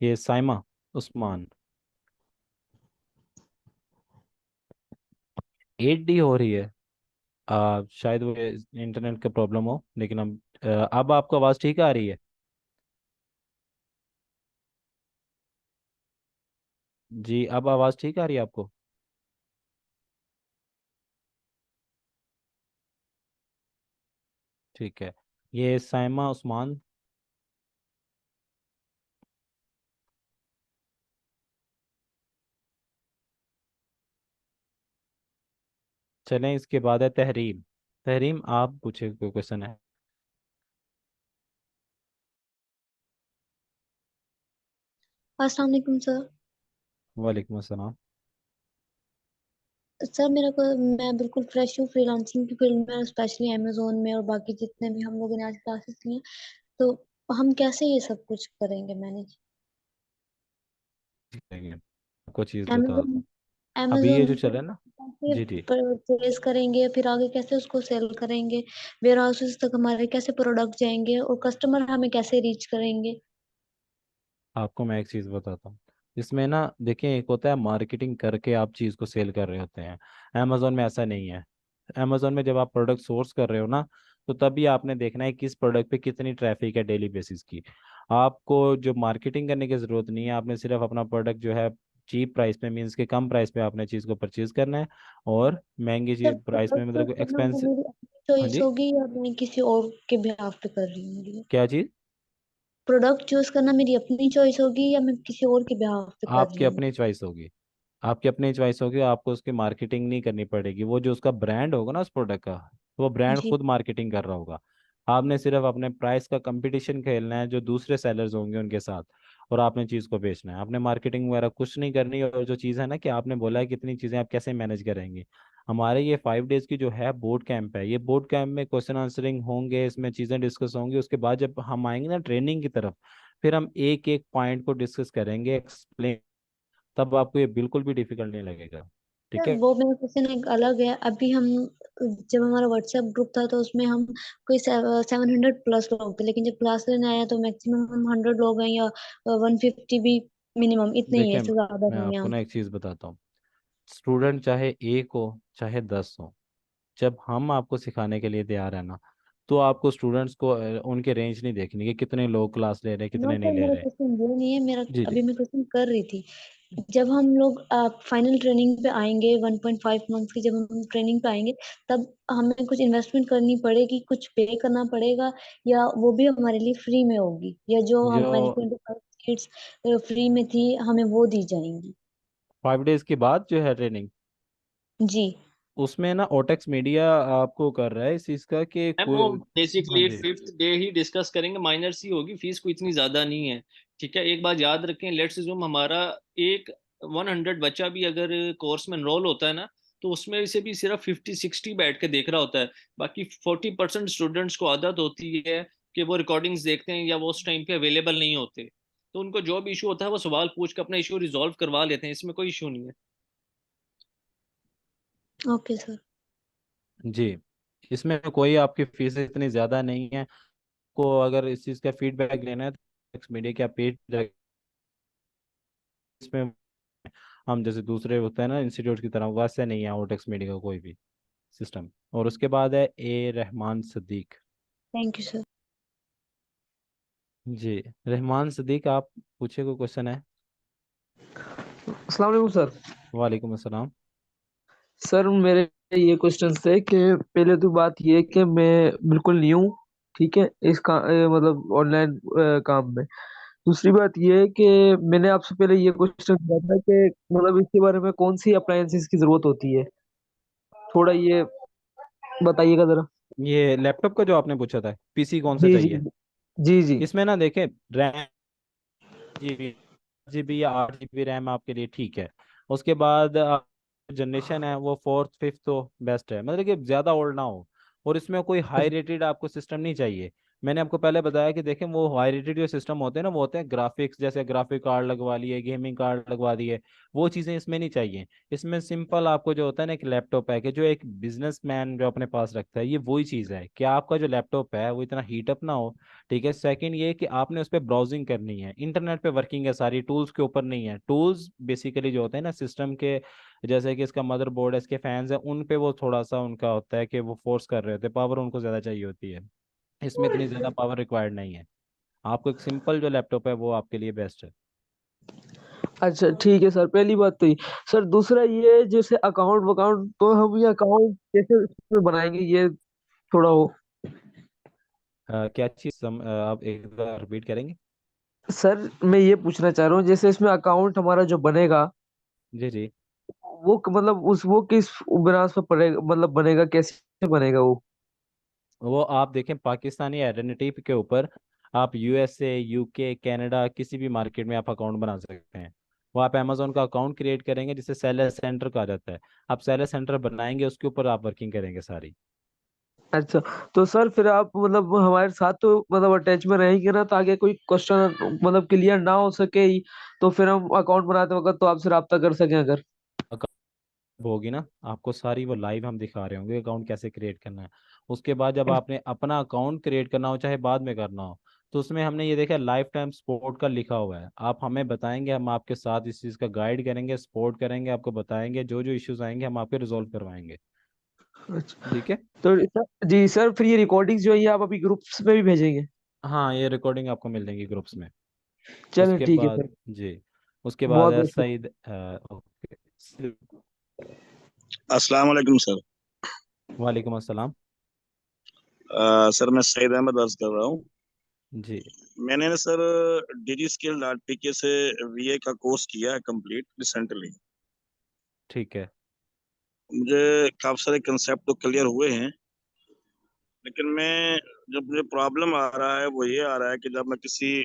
ये साइमा उस्मान 8D हो रही है, शायद वो इंटरनेट का प्रॉब्लम हो, लेकिन अब आपको आवाज़ ठीक आ रही है? जी, अब आवाज़ ठीक आ रही है आपको? ठीक है, ये साइमा उस्मान। चलें, इसके बाद है तहरीम। तहरीम, आप पूछे, कोई क्वेश्चन है? अस्सलाम वालेकुम सर। वालेकुम अस्सलाम। सर मेरा को मैं बिल्कुल फ्रेश हूँ फ्रीलांसिंग की फील्ड में, स्पेशली अमेजोन में और बाकी जितने भी हम लोगों ने आज क्लासेस लिए, तो हम कैसे ये सब कुछ करेंगे मैनेज? ठीक है, आपको चीज़ बताता अमेजोन हूँ। अभी ये अमेजोन जो पे चला है ना, कैसे जी जी, परचेज करेंगे, फिर आगे कैसे उसको सेल करेंगे, वेयर हाउसेस तक हमारे कैसे प्रोडक्ट जाएंगे और कस्टमर हमें कैसे रीच करेंगे? आपको मैं एक चीज़ बताता हूँ। इसमें ना देखिए, एक होता है मार्केटिंग करके आप चीज़ को सेल कर रहे होते हैं, अमेजोन में ऐसा नहीं है। अमेजोन में जब आप प्रोडक्ट सोर्स कर रहे हो ना, तो तभी आपने देखना है किस प्रोडक्ट पे कितनी ट्रैफिक है डेली बेसिस की। आपको जो मार्केटिंग करने की ज़रूरत नहीं है, आपने सिर्फ अपना प्रोडक्ट जो है चीप प्राइस पे, मीन्स के कम प्राइस पे आपने चीज़ को परचेज करना है, और महंगी सर चीज प्राइस में प्रोडक्ट चूज मतलब करना वो एक्सपेंसिव। मेरी अपनी हाँ चॉइस जी, होगी या मैं किसी और के बिहाफ पे कर रही हूँ? क्या चीज़? प्रोडक्ट चूज करना मेरी अपनी चॉइस होगी या मैं किसी और के बिहाफ पे कर आपकी रही हूँ? अपनी चॉइस होगी, आपकी अपनी चॉइस होगी, आपको उसकी मार्केटिंग नहीं करनी पड़ेगी। वो जो उसका ब्रांड होगा ना उस प्रोडक्ट का, वो ब्रांड जी। खुद मार्केटिंग कर रहा होगा। आपने सिर्फ अपने प्राइस का कंपटीशन खेलना है जो दूसरे सेलर्स होंगे उनके साथ, और आपने चीज़ को बेचना है, आपने मार्केटिंग वगैरह कुछ नहीं करनी। और जो चीज़ है ना कि आपने बोला है कितनी चीज़ें आप कैसे मैनेज करेंगे, हमारे ये 5 डेज की जो है बोर्ड कैंप है, ये बोर्ड कैंप में क्वेश्चन आंसरिंग होंगे, इसमें चीज़ें डिस्कस होंगी। उसके बाद जब हम आएंगे ना ट्रेनिंग की तरफ, फिर हम एक एक पॉइंट को डिस्कस करेंगे, एक्सप्लेन, तब आपको ये बिल्कुल भी डिफिकल्ट नहीं लगेगा। ठीक सर है, वो मेरा क्वेश्चन एक अलग है। अभी हम जब हमारा व्हाट्सएप ग्रुप था तो उसमें हम कोई 700+ लोग थे, लेकिन जब क्लास लेने आया तो मैक्सिमम हम 100 लोग हैं, या 150 भी मिनिमम, इतने ही है, देखिए, इससे ज्यादा मैं नहीं है आपको हम। ना एक चीज़ बताता हूँ। स्टूडेंट चाहे एक हो चाहे 10 हो, जब हम आपको सिखाने के लिए तैयार है ना, तो आपको स्टूडेंट्स को उनके रेंज नहीं देखनी कि कितने लोग क्लास ले रहे हैं नो कितने नहीं सर, ले मेरा रहे। क्वेश्चन वो नहीं है। मेरा जी जी। अभी मैं क्वेश्चन कर रही थी, जब हम लोग फाइनल ट्रेनिंग पे आएंगे 1.5 मंथ की, जब हम ट्रेनिंग पे आएंगे तब हमें कुछ इन्वेस्टमेंट करनी पड़ेगी, कुछ पे करना पड़ेगा, या वो भी हमारे लिए फ्री में होगी, या जो जो हमारी 25 सीट्स फ्री में थी हमें वो दी जाएंगी? 5 डेज के बाद जो है ट्रेनिंग, जी। उसमें ना ओटेक्स मीडिया आपको कर रहा है इस चीज का कि मैम वो कोई। हाँ बेसिकली जी। 5th डे ही डिस्कस करेंगे, माइनर सी होगी, फीस को इतनी ज्यादा नहीं है। ठीक है, एक बात याद रखें, लेट्स अज्यूम हमारा एक 100 बच्चा भी अगर कोर्स में एनरोल होता है ना, तो उसमें से भी सिर्फ 50-60 बैठ के देख रहा होता है। बाकी 40% स्टूडेंट्स को आदत होती है कि वो रिकॉर्डिंग्स देखते हैं या वो उस टाइम पे अवेलेबल नहीं होते, तो उनको जो भी इशू होता है वो सवाल पूछ कर अपना इशू रिजॉल्व करवा लेते हैं, इसमें कोई इशू नहीं है। Okay sir. जी, इसमें कोई आपकी फीस इतनी ज़्यादा नहीं है। को अगर इस चीज़ का फीडबैक लेना है तो ओटेक्स मीडिया के आप पेज, इसमें हम जैसे दूसरे होते हैं ना इंस्टीट्यूट की तरह, वैसे नहीं है ओटेक्स मीडिया का कोई भी सिस्टम। और उसके बाद है A Rahman Sadiq. Thank you sir. जी, रहमान सदीक, आप पूछे, कोई क्वेश्चन है? अस्सलाम वालेकुम सर। वालेकुम अस्सलाम। सर मेरे ये क्वेश्चन थे कि पहले तो बात ये है कि मैं बिल्कुल न्यू, ठीक है, इस मतलब ऑनलाइन काम में। दूसरी बात ये है कि मैंने आपसे पहले ये क्वेश्चन किया था कि मतलब इसके बारे में कौन सी अप्लायंसेस की जरूरत होती है, थोड़ा ये बताइएगा जरा। ये लैपटॉप का जो आपने पूछा था, पीसी कौन सा जी जी। चाहिए? जी जी। इसमें ना देखें, रैम जीबी, जीबी या 8 GB रैम आपके लिए ठीक है। उसके बाद जनरेशन है वो 4th 5th तो बेस्ट है, मतलब कि ज़्यादा ओल्ड ना हो। और इसमें कोई हाई रेटेड आपको सिस्टम नहीं चाहिए। मैंने आपको पहले बताया कि देखें, वो हाई रेटेड जो सिस्टम होते हैं ना, वो होते हैं ग्राफिक्स, जैसे ग्राफिक कार्ड लगवा लिए, गेमिंग कार्ड लगवा दिए, वो चीज़ें इसमें नहीं चाहिए। इसमें सिंपल आपको जो होता है ना, एक लैपटॉप है कि जो एक बिजनेसमैन जो अपने पास रखता है, ये वही चीज़ है कि आपका जो लैपटॉप है वो इतना हीटअप ना हो। ठीक है, सेकंड ये कि आपने उस पर ब्राउजिंग करनी है, इंटरनेट पे वर्किंग है सारी, टूल्स के ऊपर नहीं है। टूल्स बेसिकली जो होते हैं ना सिस्टम के, जैसे कि इसका मदरबोर्ड है, इसके फैंस है, उन पे वो थोड़ा सा उनका होता है कि वो फोर्स कर रहे होते हैं, पावर उनको ज़्यादा चाहिए होती है। इसमें इतनी ज़्यादा पावर रिक्वायर्ड नहीं है। आपको एक सिंपल जो लैपटॉप है वो आपके लिए बेस्ट है। अच्छा ठीक है सर, पहली बात तो ये। सर दूसरा ये जैसे अकाउंट वकाउंट, तो हम ये अकाउंट कैसे इसमें बनाएंगे, ये थोड़ा हो। क्या चीज़ आप एक बार रिपीट करेंगे? सर मैं ये पूछना चाह रहा हूँ, जैसे इसमें अकाउंट हमारा जो बनेगा, जी जी। वो मतलब उस वो किस ब्रांच पर पड़ेगा, मतलब बनेगा कैसे बनेगा वो? वो आप देखें, पाकिस्तानी आइडेंटिटी के ऊपर आप यूएसए, यूके, कनाडा, किसी भी मार्केट में आप अकाउंट बना सकते हैं। वो आप अमेजोन का अकाउंट क्रिएट करेंगे, जिसे सेलर सेंटर कहा जाता है। आप सेलर सेंटर बनाएंगे, उसके ऊपर आप वर्किंग करेंगे सारी। अच्छा, तो सर फिर आप मतलब हमारे साथ तो मतलब अटैच में रहेंगे ना, ताकि कोई क्वेश्चन मतलब क्लियर ना हो सके ही, तो फिर हम अकाउंट बनाते वक्त तो आपसे रब्ता कर सकें अगर। होगी ना, आपको सारी वो लाइव हम दिखा रहे होंगे अकाउंट कैसे क्रिएट करना है। उसके बाद जब आपने अपना अकाउंट क्रिएट करना हो, चाहे बाद में करना हो, तो उसमें हमने ये देखा लाइफ टाइम सपोर्ट का लिखा हुआ है। आप हमें बताएंगे, हम आपके साथ इस चीज़ का गाइड करेंगे, सपोर्ट करेंगे, आपको बताएंगे, जो जो इश्यूज आएंगे हम आपके रिजॉल्व करवाएंगे। अच्छा, ठीक है। तो जी सर, फिर ये रिकॉर्डिंग्स जो है ये आप अभी ग्रुप्स में भी भेजेंगे? हाँ, ये रिकॉर्डिंग आपको मिल जाएंगी ग्रुप्स में। चलें उसके ठीक है बाद सर। जी, उसके बाद बहुत है बहुत सईद, ओके। अस्सलाम वालेकुम सर। वालेकुम अस्सलाम। सर मैं सईद अहमद अर्ज कर रहा हूँ। जी। मैंने ना सर डिजी स्किल डॉट पीके से वीए का कोर्स किया है कंप्लीट रिसेंटली। ठीक है। मुझे काफी सारे कंसेप्ट तो क्लियर हुए हैं, लेकिन मैं जब मुझे प्रॉब्लम आ रहा है वो ये आ रहा है कि जब मैं किसी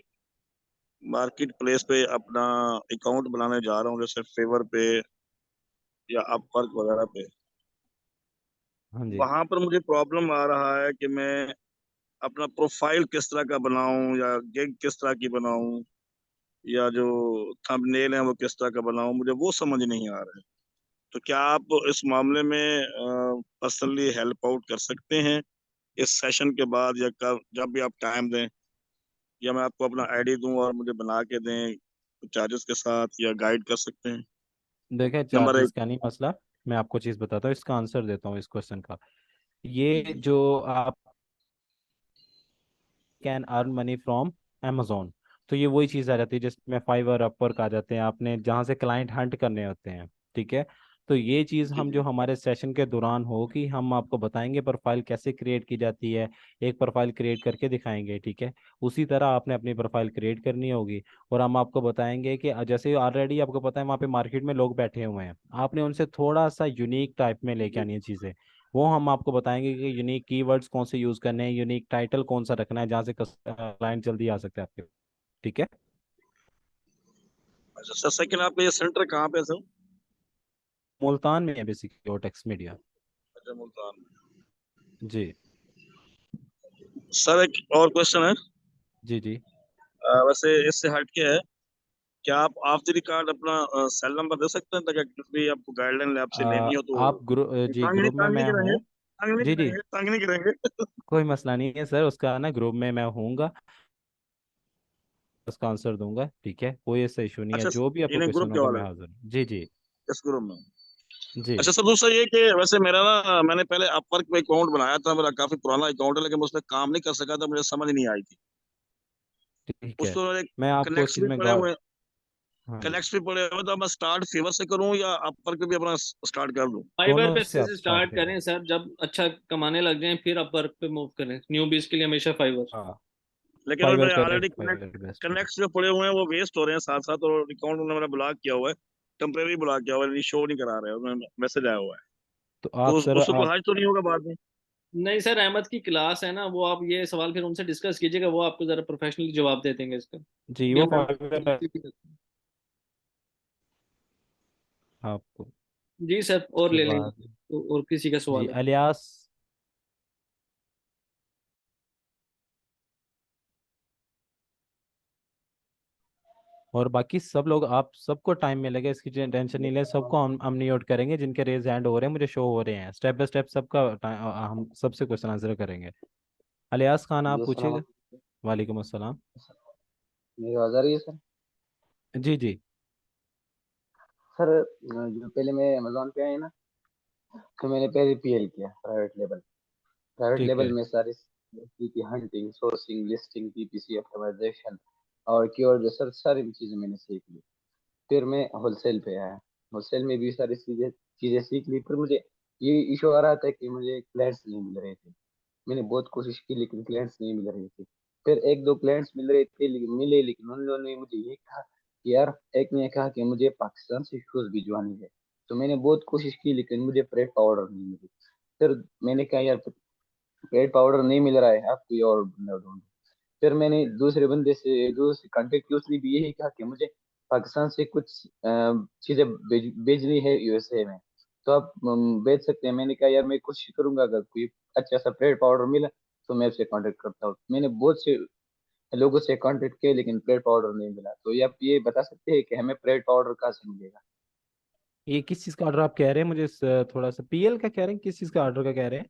मार्केट प्लेस पे अपना अकाउंट बनाने जा रहा हूँ, जैसे फेवर पे या अपवर्क वगैरह पे, हाँ जी। वहां पर मुझे प्रॉब्लम आ रहा है कि मैं अपना प्रोफाइल किस तरह का बनाऊं या गिग किस तरह की बनाऊं या जो थंबनेल है वो किस तरह का बनाऊं, मुझे वो समझ नहीं आ रहा है। तो क्या आप इस मामले में पर्सनली हेल्प आउट कर सकते हैं इस सेशन के बाद, या कब जब भी आप टाइम दें, या मैं आपको अपना आईडी दूं और मुझे बना के दें चार्जेस के साथ, या गाइड कर सकते हैं? देखें, नंबर चार्जेस एक। का नहीं मसला। मैं आपको चीज़ बताता हूँ, इसका आंसर देता हूँ इस क्वेश्चन का। ये जो आप can earn money from Amazon, तो ये वही चीज़ आ जाती है जिसमें फाइवर अपवर्क आ जाते हैं, आपने जहाँ से क्लाइंट हंट करने होते हैं। ठीक है, तो ये चीज़ जी हम जी। जो हमारे सेशन के दौरान होगी हम आपको बताएंगे प्रोफाइल कैसे क्रिएट की जाती है, एक प्रोफाइल क्रिएट करके दिखाएंगे। ठीक है, उसी तरह आपने अपनी प्रोफाइल क्रिएट करनी होगी, और हम आपको बताएंगे कि जैसे ऑलरेडी आपको पता है वहाँ पे मार्केट में लोग बैठे हुए हैं, आपने उनसे थोड़ा सा यूनिक टाइप में लेके आनी है चीज़ें। वो हम आपको बताएंगे कि यूनिक कीवर्ड्स कौन से यूज करने हैं, यूनिक टाइटल कौन सा रखना है जहाँ से क्लाइंट जल्दी आ सकते हैं आपके। ठीक है, अच्छा सर, सेकंड आपका ये सेंटर कहाँ पे है सर? मुल्तान में है बेसिकली ओटेक्स मीडिया। अच्छा, मुल्तान। जी सर एक और क्वेश्चन है। जी जी। वैसे इससे हट के है, क्या आप ऑफ द रिकॉर्ड अपना सेल नंबर दे सकते हैं, ताकि किसी भी आपको गाइडलाइन आपसे लेनी हो तो? आप जी तंग नहीं ग्रुप में तंग नहीं मैं करेंगे, हूँ। तंग नहीं जी जी, करेंगे, तंग नहीं करेंगे। कोई मसला नहीं है सर, उसका ना ग्रुप में मैं हूँगा, उसका आंसर दूंगा। ठीक है, कोई ऐसा इशू नहीं है, अच्छा, जो भी आपको इन्हें ग्रुप क्वेश्चन के होगा वाले, मैं हाजिर हूँ। जी जी इस ग्रुप में। जी। अच्छा सर, दूसरा ये कि वैसे मेरा ना, मैंने पहले अपवर्क पे अकाउंट बनाया था, मेरा काफी पुराना अकाउंट है, लेकिन मैं उसमें काम नहीं कर सका था, मुझे समझ नहीं आई थी। ठीक है, उसको मेरे मैं आपको उस कनेक्ट्स चीज़ भी में पड़े हुए, हाँ जी, कनेक्ट्स भी पड़े हुए, तो मैं स्टार्ट फेवर से करूं या अपवर्क पे भी अपना स्टार्ट कर दूं? फाइवर दोनों पे से आप से स्टार्ट स्टार्ट करें। करें सर, जब अच्छा कमाने लग जाएं फिर अपवर्क पे मूव करें, न्यूबीज के लिए हमेशा फाइवर। हाँ, लेकिन वो फाइवर मेरे करें, ऑलरेडी फाइवर बेस्ट है। कनेक्ट्स जो पड़े हुए हैं वो वेस्ट हो रहे हैं साथ साथ, और अकाउंट उन्होंने मेरा ब्लॉक किया हुआ है, टेम्परेरी ब्लॉक किया हुआ है, शो नहीं करा रहे हैं, मैसेज आया हुआ है। तो तो आप सर उससे कोई आप हर्ज तो नहीं होगा बाद में? नहीं सर, अहमद की क्लास है ना, वो आप ये सवाल फिर उनसे डिस्कस कीजिएगा, वो आपको जरा प्रोफेशनली जवाब दे देंगे इसका, जी क्योंकि वो हमें फाइवर आपको जी सर, और उसके ले लेंगे बाद तो, और किसी का जी सवाल है? अलियास, और बाकी सब लोग, आप सबको टाइम मिलेगा, इसकी टेंशन नहीं ले, सबको हम म्यूट करेंगे, जिनके रेज हैंड हो रहे हैं मुझे शो हो रहे हैं, स्टेप बाय स्टेप सबका हम सबसे क्वेश्चन आंसर करेंगे। अलियास खान आप जी अस्सलाम पूछिएगा। वालेकुम अस्सलाम। वालेकुम। मेरी आवाज़ आ रही है सर? जी जी सर जो पहले मैं अमेजोन पे आया ना, तो मैंने पहले पीएल किया, प्राइवेट ठीक लेवल है। में सारी की hunting, sourcing, listing, PPC optimisation और कीवर्ड, सर सारी चीज़ें मैंने सीख ली। फिर मैं होलसेल पे आया, होलसेल में भी सारी चीज़ें चीज़ें सीख ली। फिर मुझे ये इशू आ रहा था कि मुझे क्लाइंट्स नहीं मिल रहे थे। मैंने बहुत कोशिश की लेकिन क्लाइंट्स नहीं मिल रहे थे। फिर एक दो क्लाइंट्स मिल रहे थे, लेकिन मिले, लेकिन उन लोगों ने मुझे ये कहा कि यार, एक ने कहा कि मुझे पाकिस्तान से शूज भिजवानी है। तो मैंने बहुत कोशिश की लेकिन मुझे फ्रेट पाउडर नहीं मिली। फिर मैंने कहा यार, फ्रेट पाउडर नहीं मिल रहा है, आप कोई और बंदा ढूंढो। फिर मैंने दूसरे बंदे से, दूसरे कांटेक्ट की, उसने भी यही कहा कि मुझे पाकिस्तान से कुछ चीजें भेजनी है यूएसए में, तो आप भेज सकते हैं। मैंने कहा यार, मैं कोशिश करूंगा, अगर कोई अच्छा सा प्लेट पाउडर मिला तो मैं आपसे कांटेक्ट करता हूँ। मैंने बहुत से लोगों से कांटेक्ट किया लेकिन प्लेट पाउडर नहीं मिला। तो ये आप ये बता सकते हैं कि हमें प्लेट पाउडर कहाँ से मिलेगा? ये किस चीज़ का ऑर्डर आप कह रहे हैं, मुझे थोड़ा सा पीएल का कह रहे हैं, किस चीज़ का ऑर्डर का कह रहे हैं?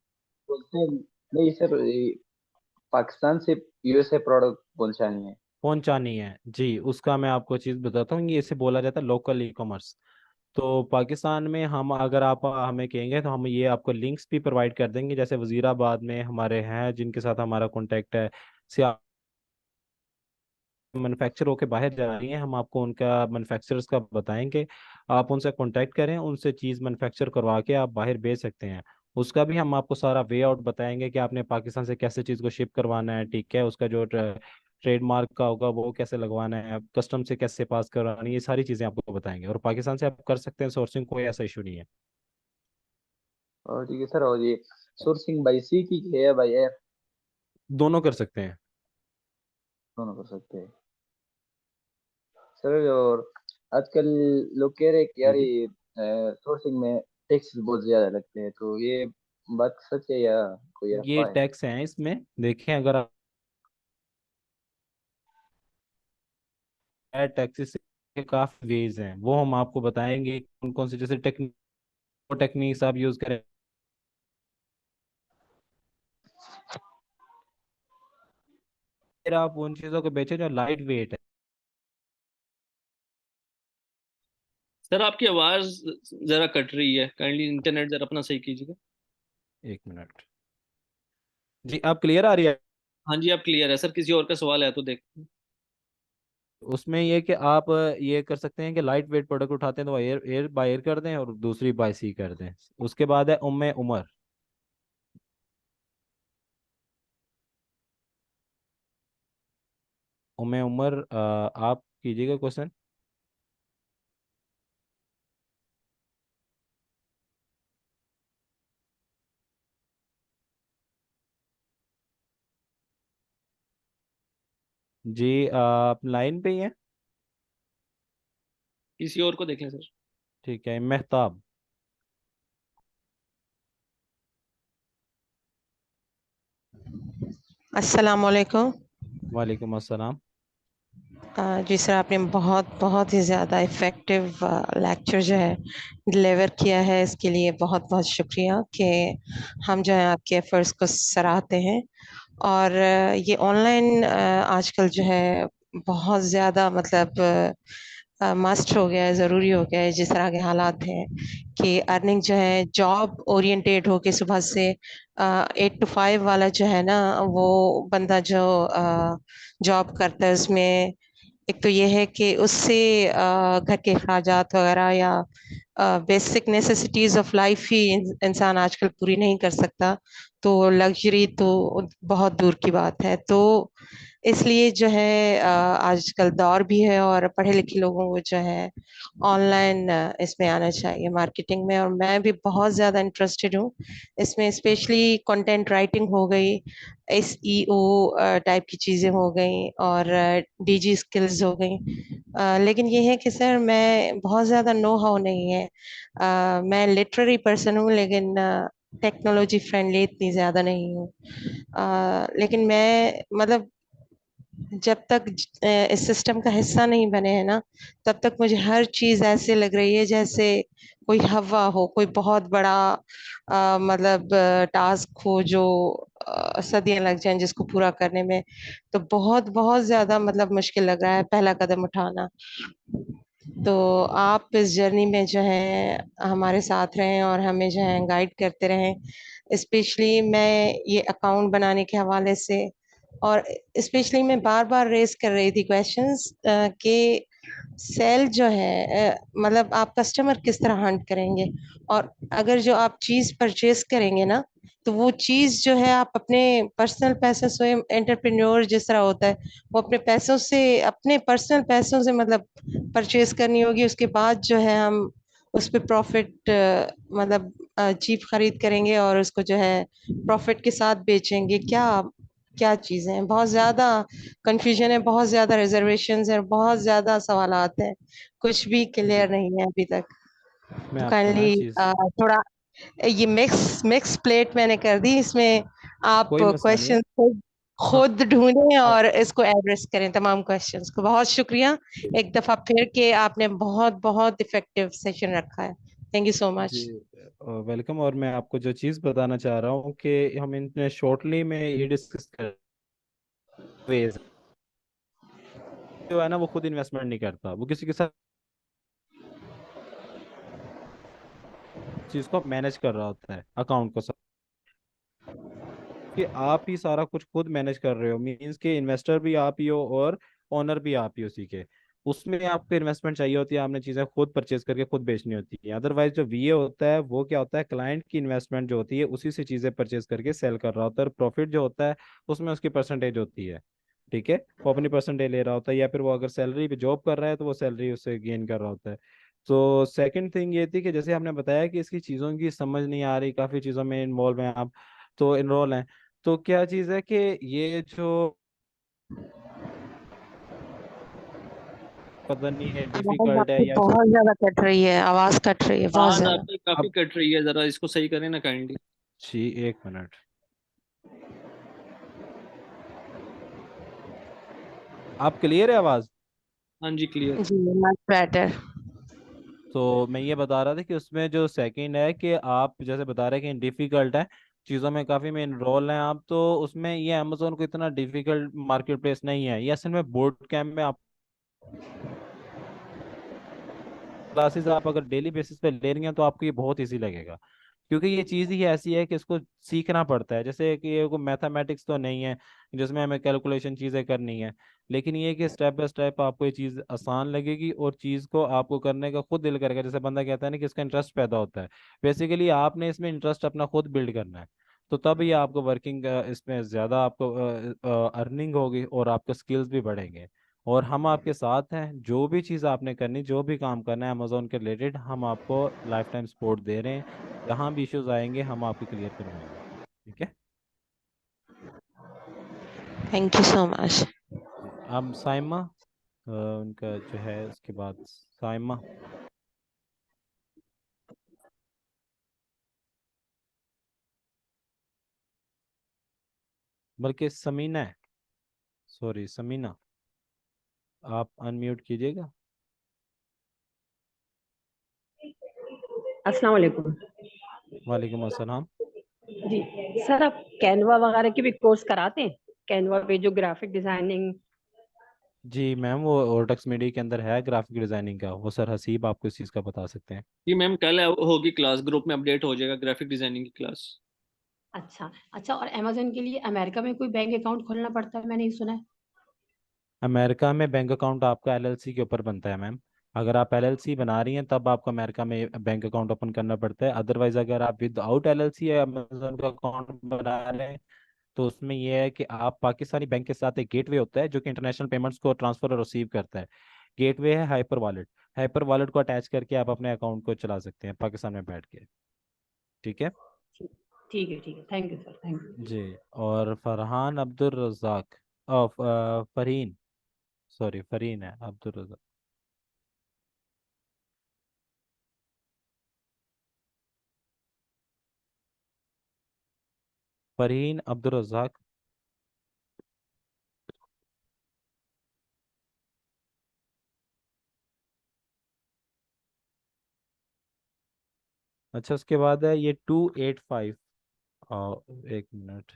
बोलते हैं नहीं सर, ये पाकिस्तान से यूएसए प्रोडक्ट पहुंचानी है। पहुंचानी है जी, उसका मैं आपको चीज़ बताता हूँ, ये इसे बोला जाता है लोकल ई कॉमर्स। तो पाकिस्तान में हम, अगर आप हमें कहेंगे तो हम ये आपको लिंक्स भी प्रोवाइड कर देंगे, जैसे वजीराबाद में हमारे हैं जिनके साथ हमारा कांटेक्ट है, सिया मैन्युफैक्चर होके बाहर जा रही हैं, हम आपको उनका मैन्युफैक्चरर्स का बताएंगे, आप उनसे कांटेक्ट करें, उनसे चीज़ मैन्युफैक्चर करवा के आप बाहर भेज सकते हैं। उसका भी हम आपको सारा वे आउट बताएंगे कि आपने पाकिस्तान से कैसे चीज़ को शिप करवाना है। ठीक है, उसका जो ट्रेडमार्क का होगा वो कैसे लगवाना है, कस्टम से कैसे पास करवानी है, ये सारी चीज़ें आपको बताएंगे, और पाकिस्तान से आप कर सकते हैं सोर्सिंग, कोई ऐसा इशू नहीं है। और ठीक है सर, और ये सोर्सिंग बाई सी की है या बाई एयर? दोनों कर सकते हैं। दोनों कर सकते हैं सर। और आजकल लोग कह रहे हैं कि जी यार जी, ये सोर्सिंग में टैक्स बहुत ज्यादा लगते हैं, तो ये बात सच है या कोई ये अफवाह है? टैक्स हैं इसमें, देखें अगर आप टैक्सेस के काफ़ी वेज हैं, वो हम आपको बताएंगे कौन कौन से, जैसे टेक्निक्स आप यूज़ करें, फिर आप उन चीज़ों को बेचें जो लाइट वेट है। सर आपकी आवाज जरा कट रही है, काइंडली इंटरनेट जरा अपना सही कीजिएगा। 1 मिनट जी, आप क्लियर आ रही है? हाँ जी, आप क्लियर है सर। किसी और का सवाल है तो देख। उसमें ये कि आप ये कर सकते हैं कि लाइट वेट प्रोडक्ट उठाते हैं तो एयर एयर बाय एयर कर दें और दूसरी बाय सी कर दें। उसके बाद है उम्मे उमर। उम्मे उमर, आप कीजिएगा क्वेश्चन। जी, आप लाइन पे ही हैं? किसी और को देख लें सर। ठीक है, मेहताब। अस्सलाम वालेकुम। वालेकुम अस्सलाम। जी सर, आपने बहुत बहुत ही ज़्यादा इफ़ेक्टिव लेक्चर जो है डिलीवर किया है, इसके लिए बहुत बहुत शुक्रिया कि हम जो है आपके एफर्ट्स को सराहते हैं। और ये ऑनलाइन आजकल जो है बहुत ज़्यादा मतलब मस्ट हो गया है, ज़रूरी हो गया है जिस तरह के हालात हैं कि अर्निंग जो है जॉब ओरिएंटेड हो के सुबह से 8 to 5 वाला जो है ना, वो बंदा जो जॉब करता है उसमें एक तो ये है कि उससे घर के अखराजात वगैरह या बेसिक नेसेसिटीज ऑफ लाइफ ही इंसान आजकल पूरी नहीं कर सकता, तो लग्जरी तो बहुत दूर की बात है। तो इसलिए जो है आजकल दौर भी है और पढ़े लिखे लोगों को जो है ऑनलाइन इसमें आना चाहिए मार्केटिंग में, और मैं भी बहुत ज़्यादा इंटरेस्टेड हूँ इसमें। स्पेशली कंटेंट राइटिंग हो गई, SEO टाइप की चीज़ें हो गई और DG स्किल्स हो गई। लेकिन ये है कि सर मैं बहुत ज़्यादा नो हाउ नहीं है। मैं लिटरेरी पर्सन हूँ लेकिन टेक्नोलॉजी फ्रेंडली इतनी ज़्यादा नहीं हूँ। लेकिन मैं मतलब जब तक इस सिस्टम का हिस्सा नहीं बने हैं ना, तब तक मुझे हर चीज ऐसे लग रही है जैसे कोई हवा हो, कोई बहुत बड़ा मतलब टास्क हो जो सदियां लग जाएं जिसको पूरा करने में। तो बहुत बहुत ज्यादा मतलब मुश्किल लग रहा है पहला कदम उठाना। तो आप इस जर्नी में जो है हमारे साथ रहें और हमें जो है गाइड करते रहें। स्पेशली मैं ये अकाउंट बनाने के हवाले से, और स्पेशली मैं बार बार रेस कर रही थी क्वेश्चंस कि सेल जो है मतलब आप कस्टमर किस तरह हंट करेंगे, और अगर जो आप चीज परचेज करेंगे ना, तो वो चीज जो है आप अपने पर्सनल पैसे से, एंटरप्रेन्योर जिस तरह होता है वो अपने पैसों से, अपने पर्सनल पैसों से मतलब परचेज करनी होगी। उसके बाद जो है हम उस पर प्रॉफिट मतलब चीप खरीद करेंगे और उसको जो है प्रॉफिट के साथ बेचेंगे। क्या क्या चीजें हैं, बहुत ज्यादा कंफ्यूजन है, बहुत ज्यादा रिजर्वेशंस है, बहुत ज्यादा सवालात हैं, कुछ भी जी, क्लियर नहीं है अभी तक। मैं तो आपको ना काइंडली चीज़, थोड़ा ये मिक्स मिक्स प्लेट मैंने कर दी इसमें। आप कोई मसला नहीं है। क्वेश्चन खुद हाँ, खुद ढूंढें अब और इसको एड्रेस करें तमाम क्वेश्चंस को। बहुत शुक्रिया एक दफा फिर के आपने बहुत बहुत इफेक्टिव सेशन रखा है। थैंक यू सो जी, मच। वेलकम। और मैं आपको जो चीज़ बताना चाह रहा हूँ कि हम इतने शॉर्टली में ये डिस्कस कर ways जो है ना, वो खुद इन्वेस्टमेंट नहीं करता, वो किसी के साथ चीज़ को मैनेज कर रहा होता है, अकाउंट को सब, कि आप ही सारा कुछ खुद मैनेज कर रहे हो। मीन्स कि इन्वेस्टर भी आप ही हो और ओनर भी आप ही उसी के। उसमें आपको इन्वेस्टमेंट चाहिए होती है, आपने चीज़ें खुद परचेज करके खुद बेचनी होती है। अदरवाइज जो VA होता है वो क्या होता है, क्लाइंट की इन्वेस्टमेंट जो होती है उसी से चीज़ें परचेज करके सेल कर रहा होता है, और प्रॉफिट जो होता है उसमें उसकी परसेंटेज होती है। ठीक है, वो अपनी परसेंटेज ले रहा होता है, या फिर वो अगर सैलरी पे जॉब कर रहा है तो वो सैलरी उससे गेन कर रहा होता है। तो सेकंड थिंग ये थी कि जैसे हमने बताया कि इसकी चीज़ों की समझ नहीं आ रही, काफ़ी चीज़ों में इन्वॉल्व हैं आप, तो इनरोल हैं। तो क्या चीज़ है कि ये जो पता नहीं है आवाज डिफिकल्ट है आपकी या बहुत ज्यादा कट रही है, आवाज कट रही है बहुत आवाज ज्यादा। आपकी काफी अब कट रही है, जरा इसको सही करें ना काइंडली। जी, 1 मिनट। आप क्लियर है आवाज़? हाँ जी, क्लियर। जी मच बेटर। तो मैं ये बता रहा था कि उसमें जो सेकंड है कि आप जैसे बता रहे हैं कि डिफिकल्ट है चीज़ों में, काफ़ी में इनरोल हैं आप, तो उसमें ये अमेजोन को इतना डिफिकल्ट मार्केट प्लेस नहीं है। ये असल में बोट कैंप में आप क्लासेस आप अगर डेली बेसिस पे ले रही हैं तो आपको ये बहुत इजी लगेगा, क्योंकि ये चीज़ ही ऐसी है कि इसको सीखना पड़ता है। जैसे कि ये को मैथमेटिक्स तो नहीं है जिसमें हमें कैलकुलेशन चीज़ें करनी है, लेकिन ये कि स्टेप बाय स्टेप आपको ये चीज़ आसान लगेगी और चीज़ को आपको करने का खुद दिल करेगा। जैसे बंदा कहता है ना कि इसका इंटरेस्ट पैदा होता है, बेसिकली आपने इसमें इंटरेस्ट अपना खुद बिल्ड करना है, तो तब ये आपको वर्किंग इसमें ज़्यादा आपको अर्निंग होगी और आपके स्किल्स भी बढ़ेंगे। और हम आपके साथ हैं, जो भी चीज़ आपने करनी, जो भी काम करना है अमेजोन के रिलेटेड, हम आपको लाइफ टाइम सपोर्ट दे रहे हैं। जहाँ भी इश्यूज आएंगे हम आपके क्लियर करवाएंगे, ठीक है थैंक यू सो मच। जी। अब साइमा, उनका जो है उसके बाद साइमा, बल्कि समीना है, सॉरी समीना, आप अनम्यूट कीजिएगा। अस्सलाम वालेकुम। वालेकुम अस्सलाम। जी सर, आप कैनवा वगैरह की भी कोर्स कराते हैं? कैनवा पे जो ग्राफिक डिजाइनिंग। जी मैम, वो ओर्टेक्स मीडिया के अंदर है ग्राफिक डिजाइनिंग का, वो सर हसीब आपको इस चीज़ का बता सकते हैं। जी मैम, कल होगी क्लास, ग्रुप में अपडेट हो जाएगा ग्राफिक डिजाइनिंग की क्लास। अच्छा अच्छा, और अमेजोन के लिए अमेरिका में कोई बैंक अकाउंट खोलना पड़ता है, मैंने ये सुना है। अमेरिका में बैंक अकाउंट आपका एलएलसी के ऊपर बनता है मैम। अगर आप एलएलसी बना रही हैं तब आपको अमेरिका में बैंक अकाउंट ओपन करना पड़ता है। अदरवाइज अगर आप विदाउट एलएलसी अमेजोन का अकाउंट बना रहे हैं तो उसमें यह है कि आप पाकिस्तानी बैंक के साथ एक गेटवे होता है जो कि इंटरनेशनल पेमेंट्स को ट्रांसफर और रिसीव करता है। गेटवे है हाइपर वॉलेट, हाइपर वॉलेट को अटैच करके आप अपने अकाउंट को चला सकते हैं पाकिस्तान में बैठ के, ठीक है ठीक है, thank you sir, thank you. जी। और फरहान अब्दुल रज़ाक, फरहीन, सॉरी फरहीन है अब्दुल रज़ाक। फरहीन अब्दुल रज़ाक। अच्छा, उसके बाद है ये 285, एक मिनट,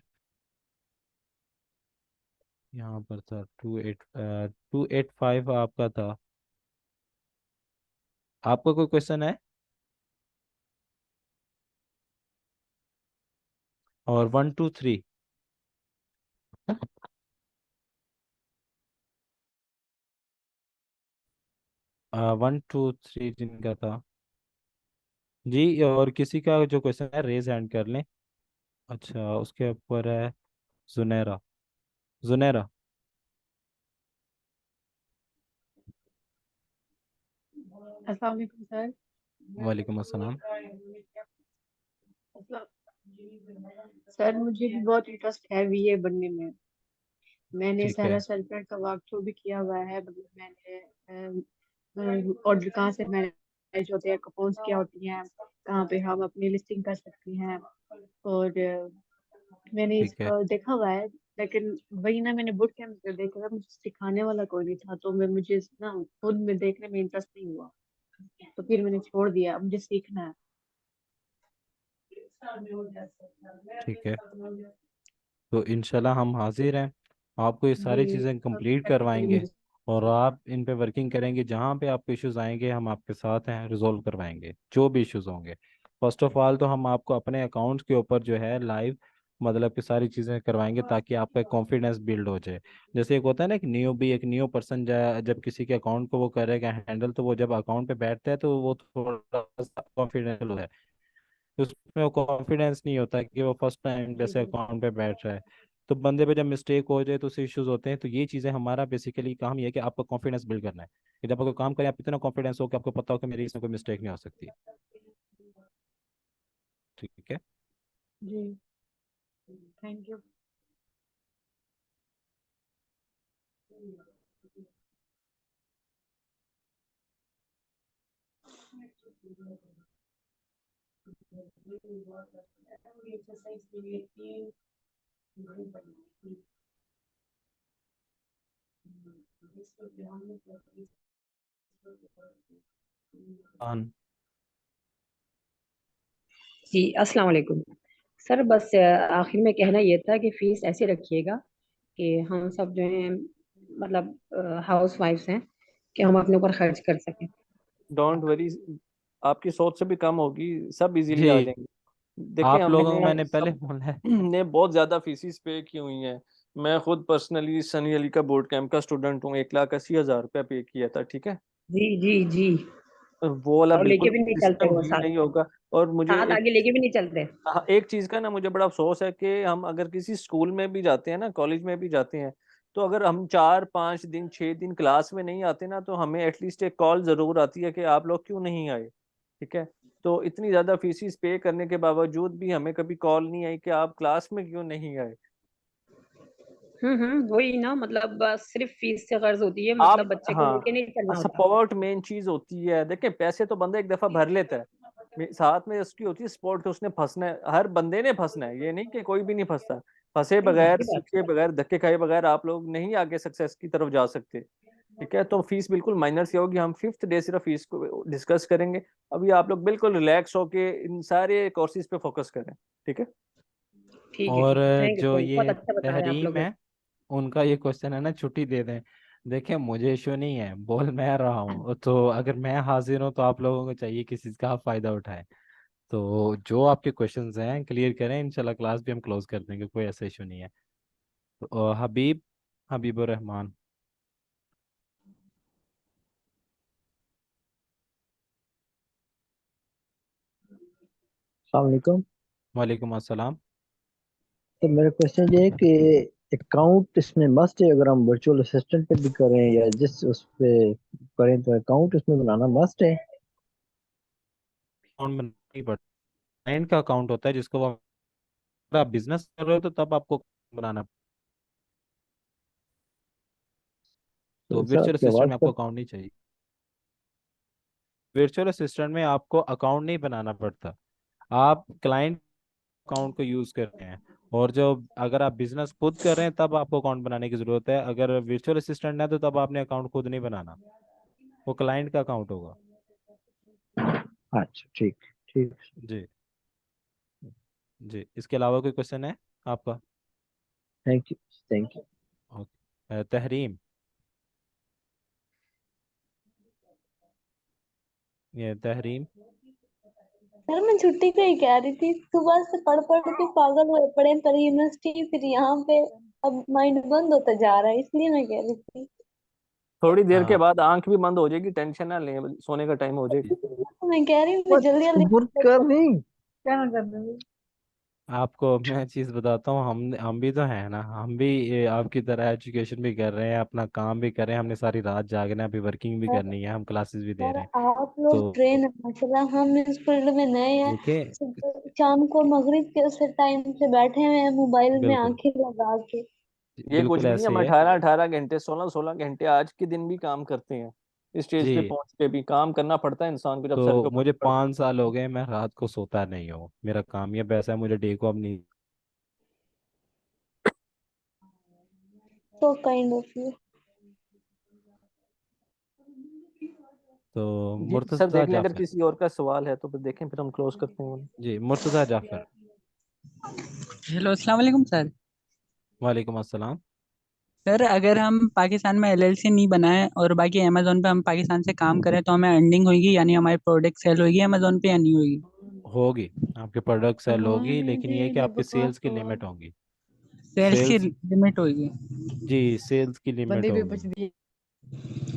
यहाँ पर था 285 आपका था। आपका कोई क्वेश्चन है? और 123, 123 जिनका था जी। और किसी का जो क्वेश्चन है रेज हैंड कर लें। अच्छा, उसके ऊपर है जुनैरा, जुनैरा। अस्सलाम वालेकुम सर। वालेकुम अस्सलाम। सर मुझे भी बहुत इंटरेस्ट है बीए बनने में। मैंने ठीक सारा है, सेल्फ मेड का वर्क थ्रू भी किया हुआ है। मतलब मैंने ऑर्डर कहाँ से मैनेज होते हैं, कूपन्स क्या होती हैं, कहाँ पे हम अपनी लिस्टिंग कर सकते हैं, और मैंने ठीक है, इसका देखा हुआ है। लेकिन वही ना, मैंने बुट कैंप में देखा था, मुझे सिखाने वाला कोई नहीं था, तो मैं मुझे ना खुद में देखने में इंटरेस्ट नहीं हुआ, तो फिर मैंने छोड़ दिया। अब मुझे सीखना है। ठीक है। तो इंशाल्लाह हम हाजिर हैं, आपको ये सारी जी चीज़ें कंप्लीट करवाएंगे और आप इन पे वर्किंग करेंगे। जहाँ पे आपको इश्यूज आएंगे हम आपके साथ हैं, रिजोल्व करवाएंगे जो भी इश्यूज होंगे। फर्स्ट ऑफ ऑल तो हम आपको अपने अकाउंट्स के ऊपर जो है लाइव मतलब कि सारी चीज़ें करवाएंगे ताकि आपका कॉन्फिडेंस बिल्ड हो जाए। जैसे एक होता है ना कि एक न्यू पर्सन जब किसी के अकाउंट को वो करेगा हैंडल, तो वो जब अकाउंट पे बैठता है तो वो थोड़ा सा कॉन्फिडेंशियल होता है, तो उसमें वो कॉन्फिडेंस नहीं होता कि वो फर्स्ट टाइम जैसे अकाउंट पे बैठ रहा है। तो बंदे पे जब मिस्टेक हो जाए तो उससे इश्यूज होते हैं। तो ये चीज़ें हमारा बेसिकली काम ये है कि आपका कॉन्फिडेंस बिल्ड करना है कि जब आपको काम करें आप इतना कॉन्फिडेंस हो कि आपको पता हो कि मेरी इसमें कोई मिस्टेक नहीं हो सकती, ठीक है जी, थैंक यू। हाँ जी अस्सलाम वालेकुम। सर बस आखिर में कहना ये था कि फीस ऐसे रखिएगा कि हम सब जो हैं, मतलब हाउस वाइफ्स हैं, कि हम अपने ऊपर खर्च कर सकें। डोंट वरी, आपकी सोच से भी कम होगी, सब इजीली आ जी जाएंगे। देखिए आप लोगों को हमने मैंने पहले सब बोला है। ने बहुत ज्यादा फीसिस पे की हुई हैं। मैं खुद पर्सनली सनी अली का बोर्ड कैंप का स्टूडेंट हूँ, 1,80,000 रुपया पे किया था, ठीक है। जी जी जी। वो वाला और लेके बिल्कुल भी नहीं चलते सिस्टम वो ही साथ, नहीं होगा। और मुझे साथ एक आगे लेके भी नहीं चलते। हाँ, एक चीज का ना मुझे बड़ा अफसोस है कि हम अगर किसी स्कूल में भी जाते हैं ना, कॉलेज में भी जाते हैं, तो अगर हम 4-5 दिन 6 दिन क्लास में नहीं आते ना, तो हमें एटलीस्ट एक कॉल जरूर आती है कि आप लोग क्यों नहीं आए, ठीक है। तो इतनी ज्यादा फीसिस पे करने के बावजूद भी हमें कभी कॉल नहीं आई कि आप क्लास में क्यों नहीं आए। वही ना, मतलब बस सिर्फ फीस से गर्ज होती है, मतलब आप बच्चे को लेके हाँ, नहीं चलना होता। सपोर्ट मेन चीज होती है। देखिए पैसे तो बंदा एक दफा भर लेता है, साथ में उसकी होती है सपोर्ट, उसने फंसना है, हर बंदे ने फंसना है, ये नहीं कि कोई भी नहीं फंसता। फंसे नहीं, बगैर, जाहिर बात सीखे बगैर, धक्के खाए बगैर आप लोग नहीं आगे सक्सेस की तरफ जा सकते, ठीक है। तो फीस बिल्कुल माइनर सी होगी, हम 5th डे सिर्फ फीस को डिस्कस करेंगे। अभी आप लोग बिल्कुल रिलैक्स होके इन सारे कोर्सेज पे फोकस करें, ठीक है। ठीक है और ठीक है, थैंक यू जो थैंक, बहुत ये अच्छा बता रहे हैं आप तहरीम लोग। है उनका ये क्वेश्चन है ना, छुट्टी दे दें। देखिए मुझे इशू नहीं है, बोल मैं रहा हूँ, तो अगर मैं हाजिर हूँ तो आप लोगों को चाहिए किसी चीज़ का आप फायदा उठाएं। तो जो आपके क्वेश्चंस हैं क्लियर करें, इंशाल्लाह क्लास भी हम क्लोज कर देंगे, कोई ऐसा इशू नहीं है। तो हबीबुर रहमान। अस्सलाम वालेकुम। वालेकुम अस्सलाम। तो मेरा क्वेश्चन ये है कि अकाउंट इसमें मस्ट है, अगर हम वर्चुअल असिस्टेंट पे भी करें या जिस उस पे करें, तो अकाउंट इसमें बनाना मस्ट है। अकाउंट बनाना ही पड़ता है, क्लाइंट का अकाउंट होता है जिसको अगर आप बिजनेस कर रहे हो तो तब आपको बनाना। तो सर वर्चुअल आपकी असिस्टेंट आवाज़ में आपको पर। अकाउंट नहीं चाहिए। वर्चुअल असिस्टेंट में आपको अकाउंट नहीं बनाना पड़ता, आप क्लाइंट अकाउंट को यूज करते हैं। और जो अगर आप बिजनेस खुद कर रहे हैं तब आपको अकाउंट बनाने की जरूरत है, अगर वर्चुअल असिस्टेंट है तो तब आपने अकाउंट खुद नहीं बनाना, वो क्लाइंट का अकाउंट होगा। अच्छा ठीक, ठीक। जी जी, इसके अलावा कोई क्वेश्चन है आपका? Thank you, thank you. Okay, Tahreem, ये तहरीम। सर मैं छुट्टी का ही कह रही थी, सुबह से पढ़ पढ़ के पागल हुए पड़े हैं, पर यूनिवर्सिटी फिर यहाँ पे अब माइंड बंद होता जा रहा है, इसलिए मैं कह रही थी। थोड़ी देर के हाँ बाद आंख भी बंद हो जाएगी, टेंशन ना लें, सोने का टाइम हो जाएगा। मैं कह रही हूँ मैं बस जल्दी जल्दी बुर कर नहीं। क्या कर रहे हो? आपको मैं चीज़ बताता हूँ, हम भी तो हैं ना, हम भी ये आपकी तरह एजुकेशन भी कर रहे हैं, अपना काम भी कर रहे हैं, हमने सारी रात जागना है, अभी वर्किंग भी सर, करनी है, हम क्लासेस भी दे सर रहे हैं। आप लोग तो ट्रेन है माशाल्लाह, हम इस फील्ड में नए हैं। देखिए, सुबह शाम को मगरिब के उस टाइम से बैठे हुए हैं मोबाइल में बिल्कुल आंखें लगा के। ये कुछ बिल्कुल भी नहीं, ऐसे हम ही है। 18-18 घंटे 16-16 घंटे आज के दिन भी काम करते हैं, इस स्टेज पे जी, पहुंच के भी काम करना पड़ता है इंसान को जब सर के तो ऊपर मुझे पड़। 5 साल हो गए, मैं रात को सोता नहीं हूँ, मेरा काम ये पैसा है, मुझे डे को अब नहीं। तो काइंड ऑफ यू। तो जी सर, मुर्तज़ा देख लें अगर जाफर। किसी और का सवाल है तो फिर देखें, फिर हम क्लोज करते हैं। जी मुर्तज़ा जाफर। हेलो, अस्सलाम वालेकुम सर। वालेकुम अस्सलाम। सर अगर हम पाकिस्तान में एलएलसी नहीं बनाए और बाकी अमेजोन पे हम पाकिस्तान से काम करें तो हमें अर्निंग होगी, यानी हमारी प्रोडक्ट सेल होगी अमेजोन पे या नहीं होगी? होगी, आपके प्रोडक्ट सेल होगी, लेकिन ये है कि ये आपकी बकवास सेल्स की लिमिट होगी। सेल्स की सेल्स, लिमिट होगी? जी सेल्स की लिमिट बंदे भी होगी। बच दिए।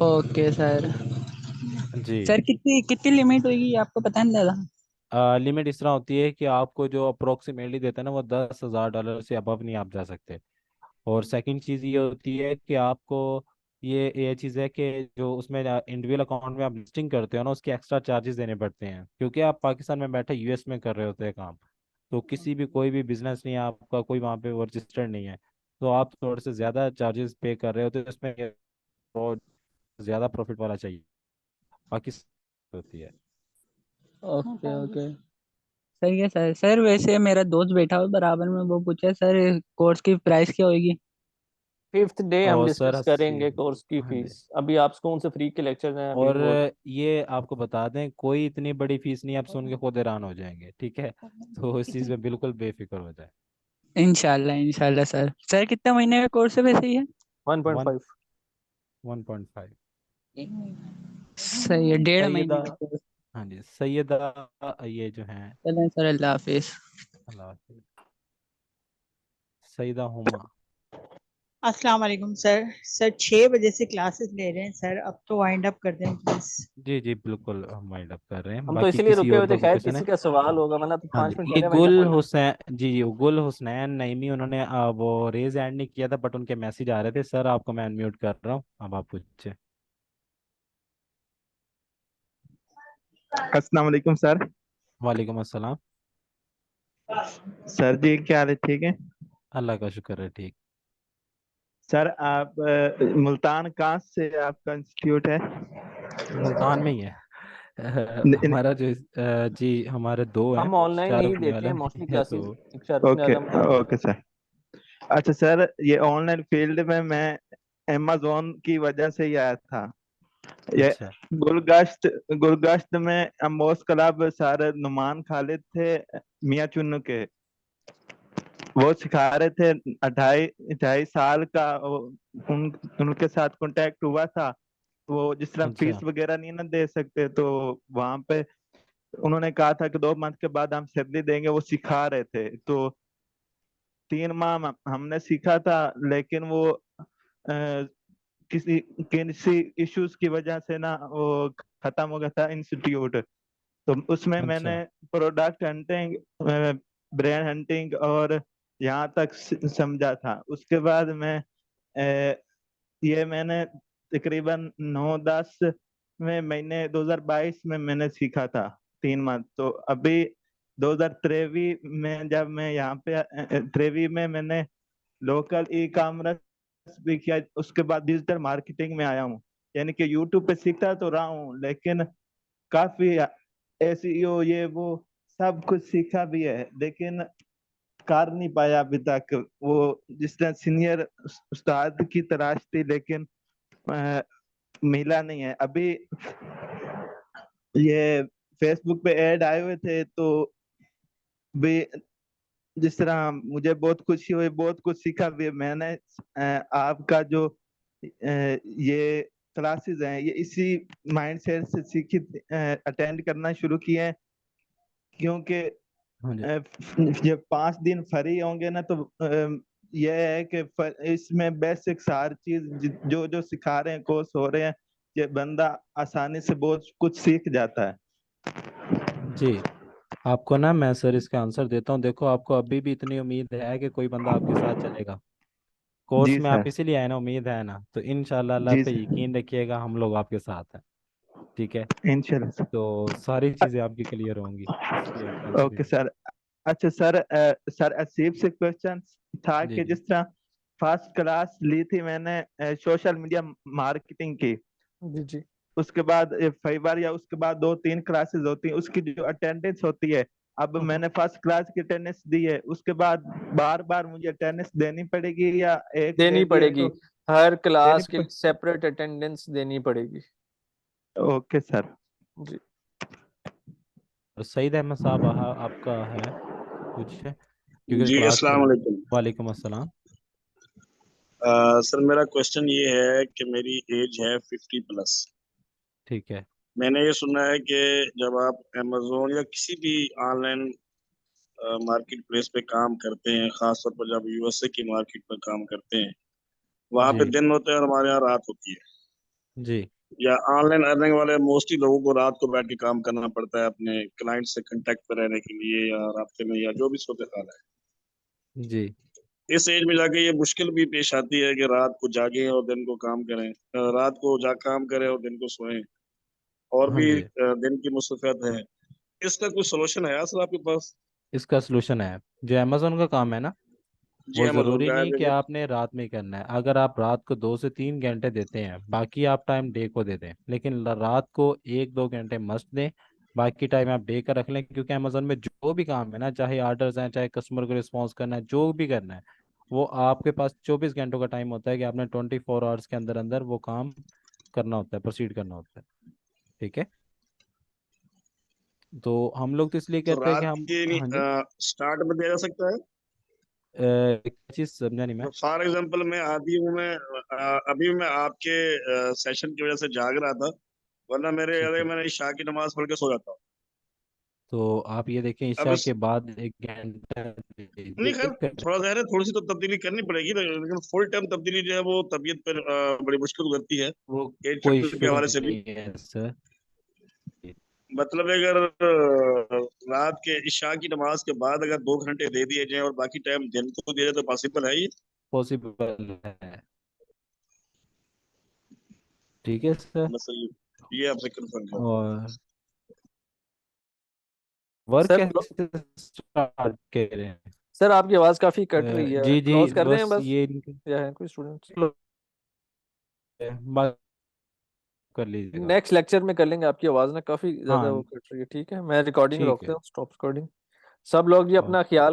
Okay sir. जी, सर कितनी कितनी लिमिट होगी, आपको पता नहीं लगा? लिमिट इस तरह होती है कि आपको जो अप्रोक्सीमेटली देता है ना, वो $10,000 से अबव नहीं आप जा सकते। और सेकंड चीज़ ये होती है कि आपको ये चीज़ है कि जो उसमें इंडिविजुअल अकाउंट में आप लिस्टिंग करते हो ना, उसके एक्स्ट्रा चार्जेस देने पड़ते हैं, क्योंकि आप पाकिस्तान में बैठे यूएस में कर रहे होते हैं काम। तो किसी भी कोई भी बिजनेस नहीं है आपका, कोई वहाँ पे रजिस्टर्ड नहीं है, तो आप थोड़े से ज़्यादा चार्जेस पे कर रहे होते हैं, उसमें बहुत ज़्यादा प्रॉफिट वाला चाहिए, पाकिस्तान होती है। Okay okay. सही है सर। सर वैसे मेरा दोस्त बैठा हुआ बराबर में, वो पूछे सर कोर्स की प्राइस क्या होगी? 5th डे हम और सर डिस्कस 80। करेंगे कोर्स की हाँ जी। फीस। अभी आप स्कूल से फ्री के लेक्चर हैं अभी और वो। ये आपको बता दें, कोई इतनी बड़ी फीस नहीं, आप सुन के खुद हैरान हो जाएंगे, ठीक है। तो इस चीज़ में बिल्कुल बेफिक्र हो जाए। इंशाल्लाह इंशाल्लाह सर। सर कितने महीने का कोर्स है वैसे ये? 1 1.5। 1.5। सही है, 1.5 सैयदा, महीने का कोर्स। हाँ जी सैयदा, ये जो है, चलें सर, अल्लाह हाफिज। अल्लाह हाफिज। सैयदा हुमा। अस्सलाम वालेकुम सर। सर 6 बजे से क्लासेस ले रहे हैं सर, अब तो वाइंड अप कर दें प्लीज। जी जी बिल्कुल, हम वाइंड अप कर रहे हैं। हम तो बाकी इसीलिए किसी रुके और हुए थे, को कोई खैर क्वेश्चन है? किसी का सवाल होगा, वरना तो हाँ 5 जी, मिनट ये पहले वाइंड अप गुल हो जाता। हुसैन, जी जी गुल हुसैन नईमी, उन्होंने वो रेज हैंड नहीं किया था बट उनके मैसेज आ रहे थे। सर आपको मैं अनम्यूट कर रहा हूँ, अब आप पूछे। अस्सलाम वालेकुम सर। वालेकुम अस्सलाम। सर जी क्या हाल है, ठीक है? अल्लाह का शुक्र है, ठीक। सर आप मुल्तान कहाँ से आपका इंस्टीट्यूट है? मुल्तान में ही है। न- न- हमारा जो जी हमारे दो हैं, हम ऑनलाइन ही शाहरुख देते निवाला हैं मोस्टली है क्लासेस, तो। एक शाहरुख ने ओके आलम का। Okay sir. अच्छा सर, ये ऑनलाइन फील्ड में मैं अमेज़ोन की वजह से ही आया था। ये अच्छा गुलगश्त गुलगश्त में अमोस क्लब सर नुमान खालिद थे, मियाँ चुन्नू के, वो सिखा रहे थे। 2.5 साल का उनके साथ कांटेक्ट हुआ था। वो जिस तरह अच्छा फीस वगैरह नहीं ना दे सकते, तो वहां पे उन्होंने कहा था कि 2 मंथ के बाद हम सैलरी देंगे। वो सिखा रहे थे, तो 3 माह हमने सीखा था, लेकिन वो किसी किसी इश्यूज की वजह से ना वो खत्म हो गया था इंस्टीट्यूट। तो उसमें अच्छा मैंने प्रोडक्ट हंटिंग, ब्रांड हंटिंग और यहाँ तक समझा था। उसके बाद मैं अ, ये मैंने तकरीबन 9-10 में महीने 2022 में मैंने सीखा था, 3 मंथ। तो अभी 2023 में जब मैं यहाँ पे 23 में मैंने लोकल ई कॉमर्स भी किया, उसके बाद डिजिटल मार्केटिंग में आया हूँ। यानी कि यूट्यूब पे सीखता तो रहा हूँ, लेकिन काफी एसईओ ये वो सब कुछ सीखा भी है, लेकिन कर नहीं पाया अभी तक। वो जिस तरह सीनियर उस्ताद की तलाश थी, लेकिन अ, मिला नहीं है अभी। ये फेसबुक पे ऐड आए हुए थे, तो भी जिस तरह मुझे बहुत खुशी हुई, बहुत कुछ सीखा भी है मैंने। आपका जो ये क्लासेस हैं, ये इसी माइंडसेट से सीखी, अटेंड करना शुरू किए हैं। क्योंकि हाँ जी ये 5 दिन फ्री होंगे ना, तो ये है कि इसमें बेसिक सारी चीज जो जो सिखा रहे हैं, कोर्स हो रहे हैं, ये बंदा आसानी से बहुत कुछ सीख जाता है। जी। आपको ना मैं सर इसका आंसर देता हूँ। देखो आपको अभी भी इतनी उम्मीद है कि कोई बंदा आपके साथ चलेगा कोर्स जी में, आप सर। इसीलिए आए ना, उम्मीद है ना, तो इंशाल्लाह अल्लाह जी पे सर, यकीन रखिएगा, हम लोग आपके साथ हैं। ठीक है, इंशाल्लाह सर। तो सारी चीज़ें आपकी क्लियर होंगी, इसकी आप टेंशन नहीं ओके लीजिए। सर। अच्छा सर, सर असीफ से क्वेश्चन था जी कि जी जिस तरह फर्स्ट क्लास ली थी मैंने सोशल मीडिया मार्केटिंग की, जी जी। उसके बाद फाइबर या उसके बाद 2-3 क्लासेस होती हैं, उसकी जो अटेंडेंस होती है, अब मैंने फर्स्ट क्लास की अटेंडेंस दी है, उसके बाद बार बार मुझे अटेंडेंस देनी पड़ेगी या एक दे देनी दी है पड़ेगी, तो हर देनी क्लास की सेपरेट अटेंडेंस देनी पड़ेगी। Okay sir. जी। और सईद अहमद साहब आपका है कुछ है, क्योंकि जी क्लास अस्सलाम चल। वालेकुम। वालेकुम अस्सलाम। सर मेरा क्वेश्चन ये है कि मेरी एज है 50+। ठीक है। मैंने ये सुना है कि जब आप अमेजोन या किसी भी ऑनलाइन मार्केट प्लेस पे काम करते हैं, खासतौर पर जब यूएसए की मार्केट पर काम करते हैं, वहां पे जी दिन होते हैं और हमारे यहाँ रात होती है। जी या ऑनलाइन अर्निंग वाले मोस्टली लोगों को रात को बैठ के काम करना पड़ता है अपने क्लाइंट से कांटेक्ट पे रहने के लिए या रास्ते में या जो भी सूरत हाल है। जी इस एज में जाके ये मुश्किल भी पेश आती है कि रात को जागें और दिन को काम करें, रात को जा काम करें और दिन को सोएं, और हाँ भी जी, दिन की मुसीबत है। इसका कोई सोल्यूशन है सर आपके पास? इसका सलूशन है। जो अमेजोन का काम है ना, जी वो अमेजोन ज़रूरी का नहीं कि है। आपने रात में ही करना है। अगर आप रात को 2 से 3 घंटे देते हैं, बाकी आप टाइम डे को दे दें, लेकिन रात को 1-2 घंटे मस्ट दें, बाकी टाइम आप डे का रख लें। क्योंकि अमेजोन में जो भी काम है ना, चाहे ऑर्डर्स हैं, चाहे कस्टमर को रिस्पॉन्स करना है, जो भी करना है, वो आपके पास 24 घंटों का टाइम होता है कि आपने 24 आवर्स के अंदर अंदर वो काम करना होता है, प्रोसीड करना होता है। ठीक है, तो हम लोग तो इसलिए तो कहते हैं कि रात हम, के हाँ जी, स्टार्ट में दिया जा सकता है? एक चीज़ समझा नहीं मैं। फॉर एग्जांपल मैं आदि हूँ, मैं अभी मैं आपके सेशन की वजह से जाग रहा था, वरना मेरे ठीक है। मैंने इशा की नमाज पढ़ के सो जाता हूँ। तो आप ये देखें अब ईशा इस के बाद 1 घंटा नहीं खैर दीजिए। थोड़ा सा है ना, थोड़ी सी तो तब्दीली करनी पड़ेगी, लेकिन फुल टाइम तब्दीली जो है वो तबीयत पर बड़ी मुश्किल गुजरती है वो एज कोई फैक्टर के इशू हवाले से भी। नहीं है सर। मतलब अगर रात के इशा की नमाज के बाद अगर 2 घंटे दे दिए जाए और बाकी टाइम दिन को दिया जाए तो पॉसिबल है ये? पॉसिबल है। ठीक है सर। बस ये आपसे कंफर्म कर। और वर्क सर कैसे स्टार्ट कर रहे हैं? सर आपकी आवाज काफी कट रही है, जी क्लोज कर दें बस बस, ये या है कोई स्टूडेंट्स? बात कर लीजिएगा। नेक्स्ट लेक्चर में कर लेंगे, आपकी आवाज ना काफी ज्यादा हाँ वो कट रही है। ठीक है, मैं रिकॉर्डिंग ठीक रोकता है। हूँ, स्टॉप रिकॉर्डिंग। सब लोग जी अपना ख्याल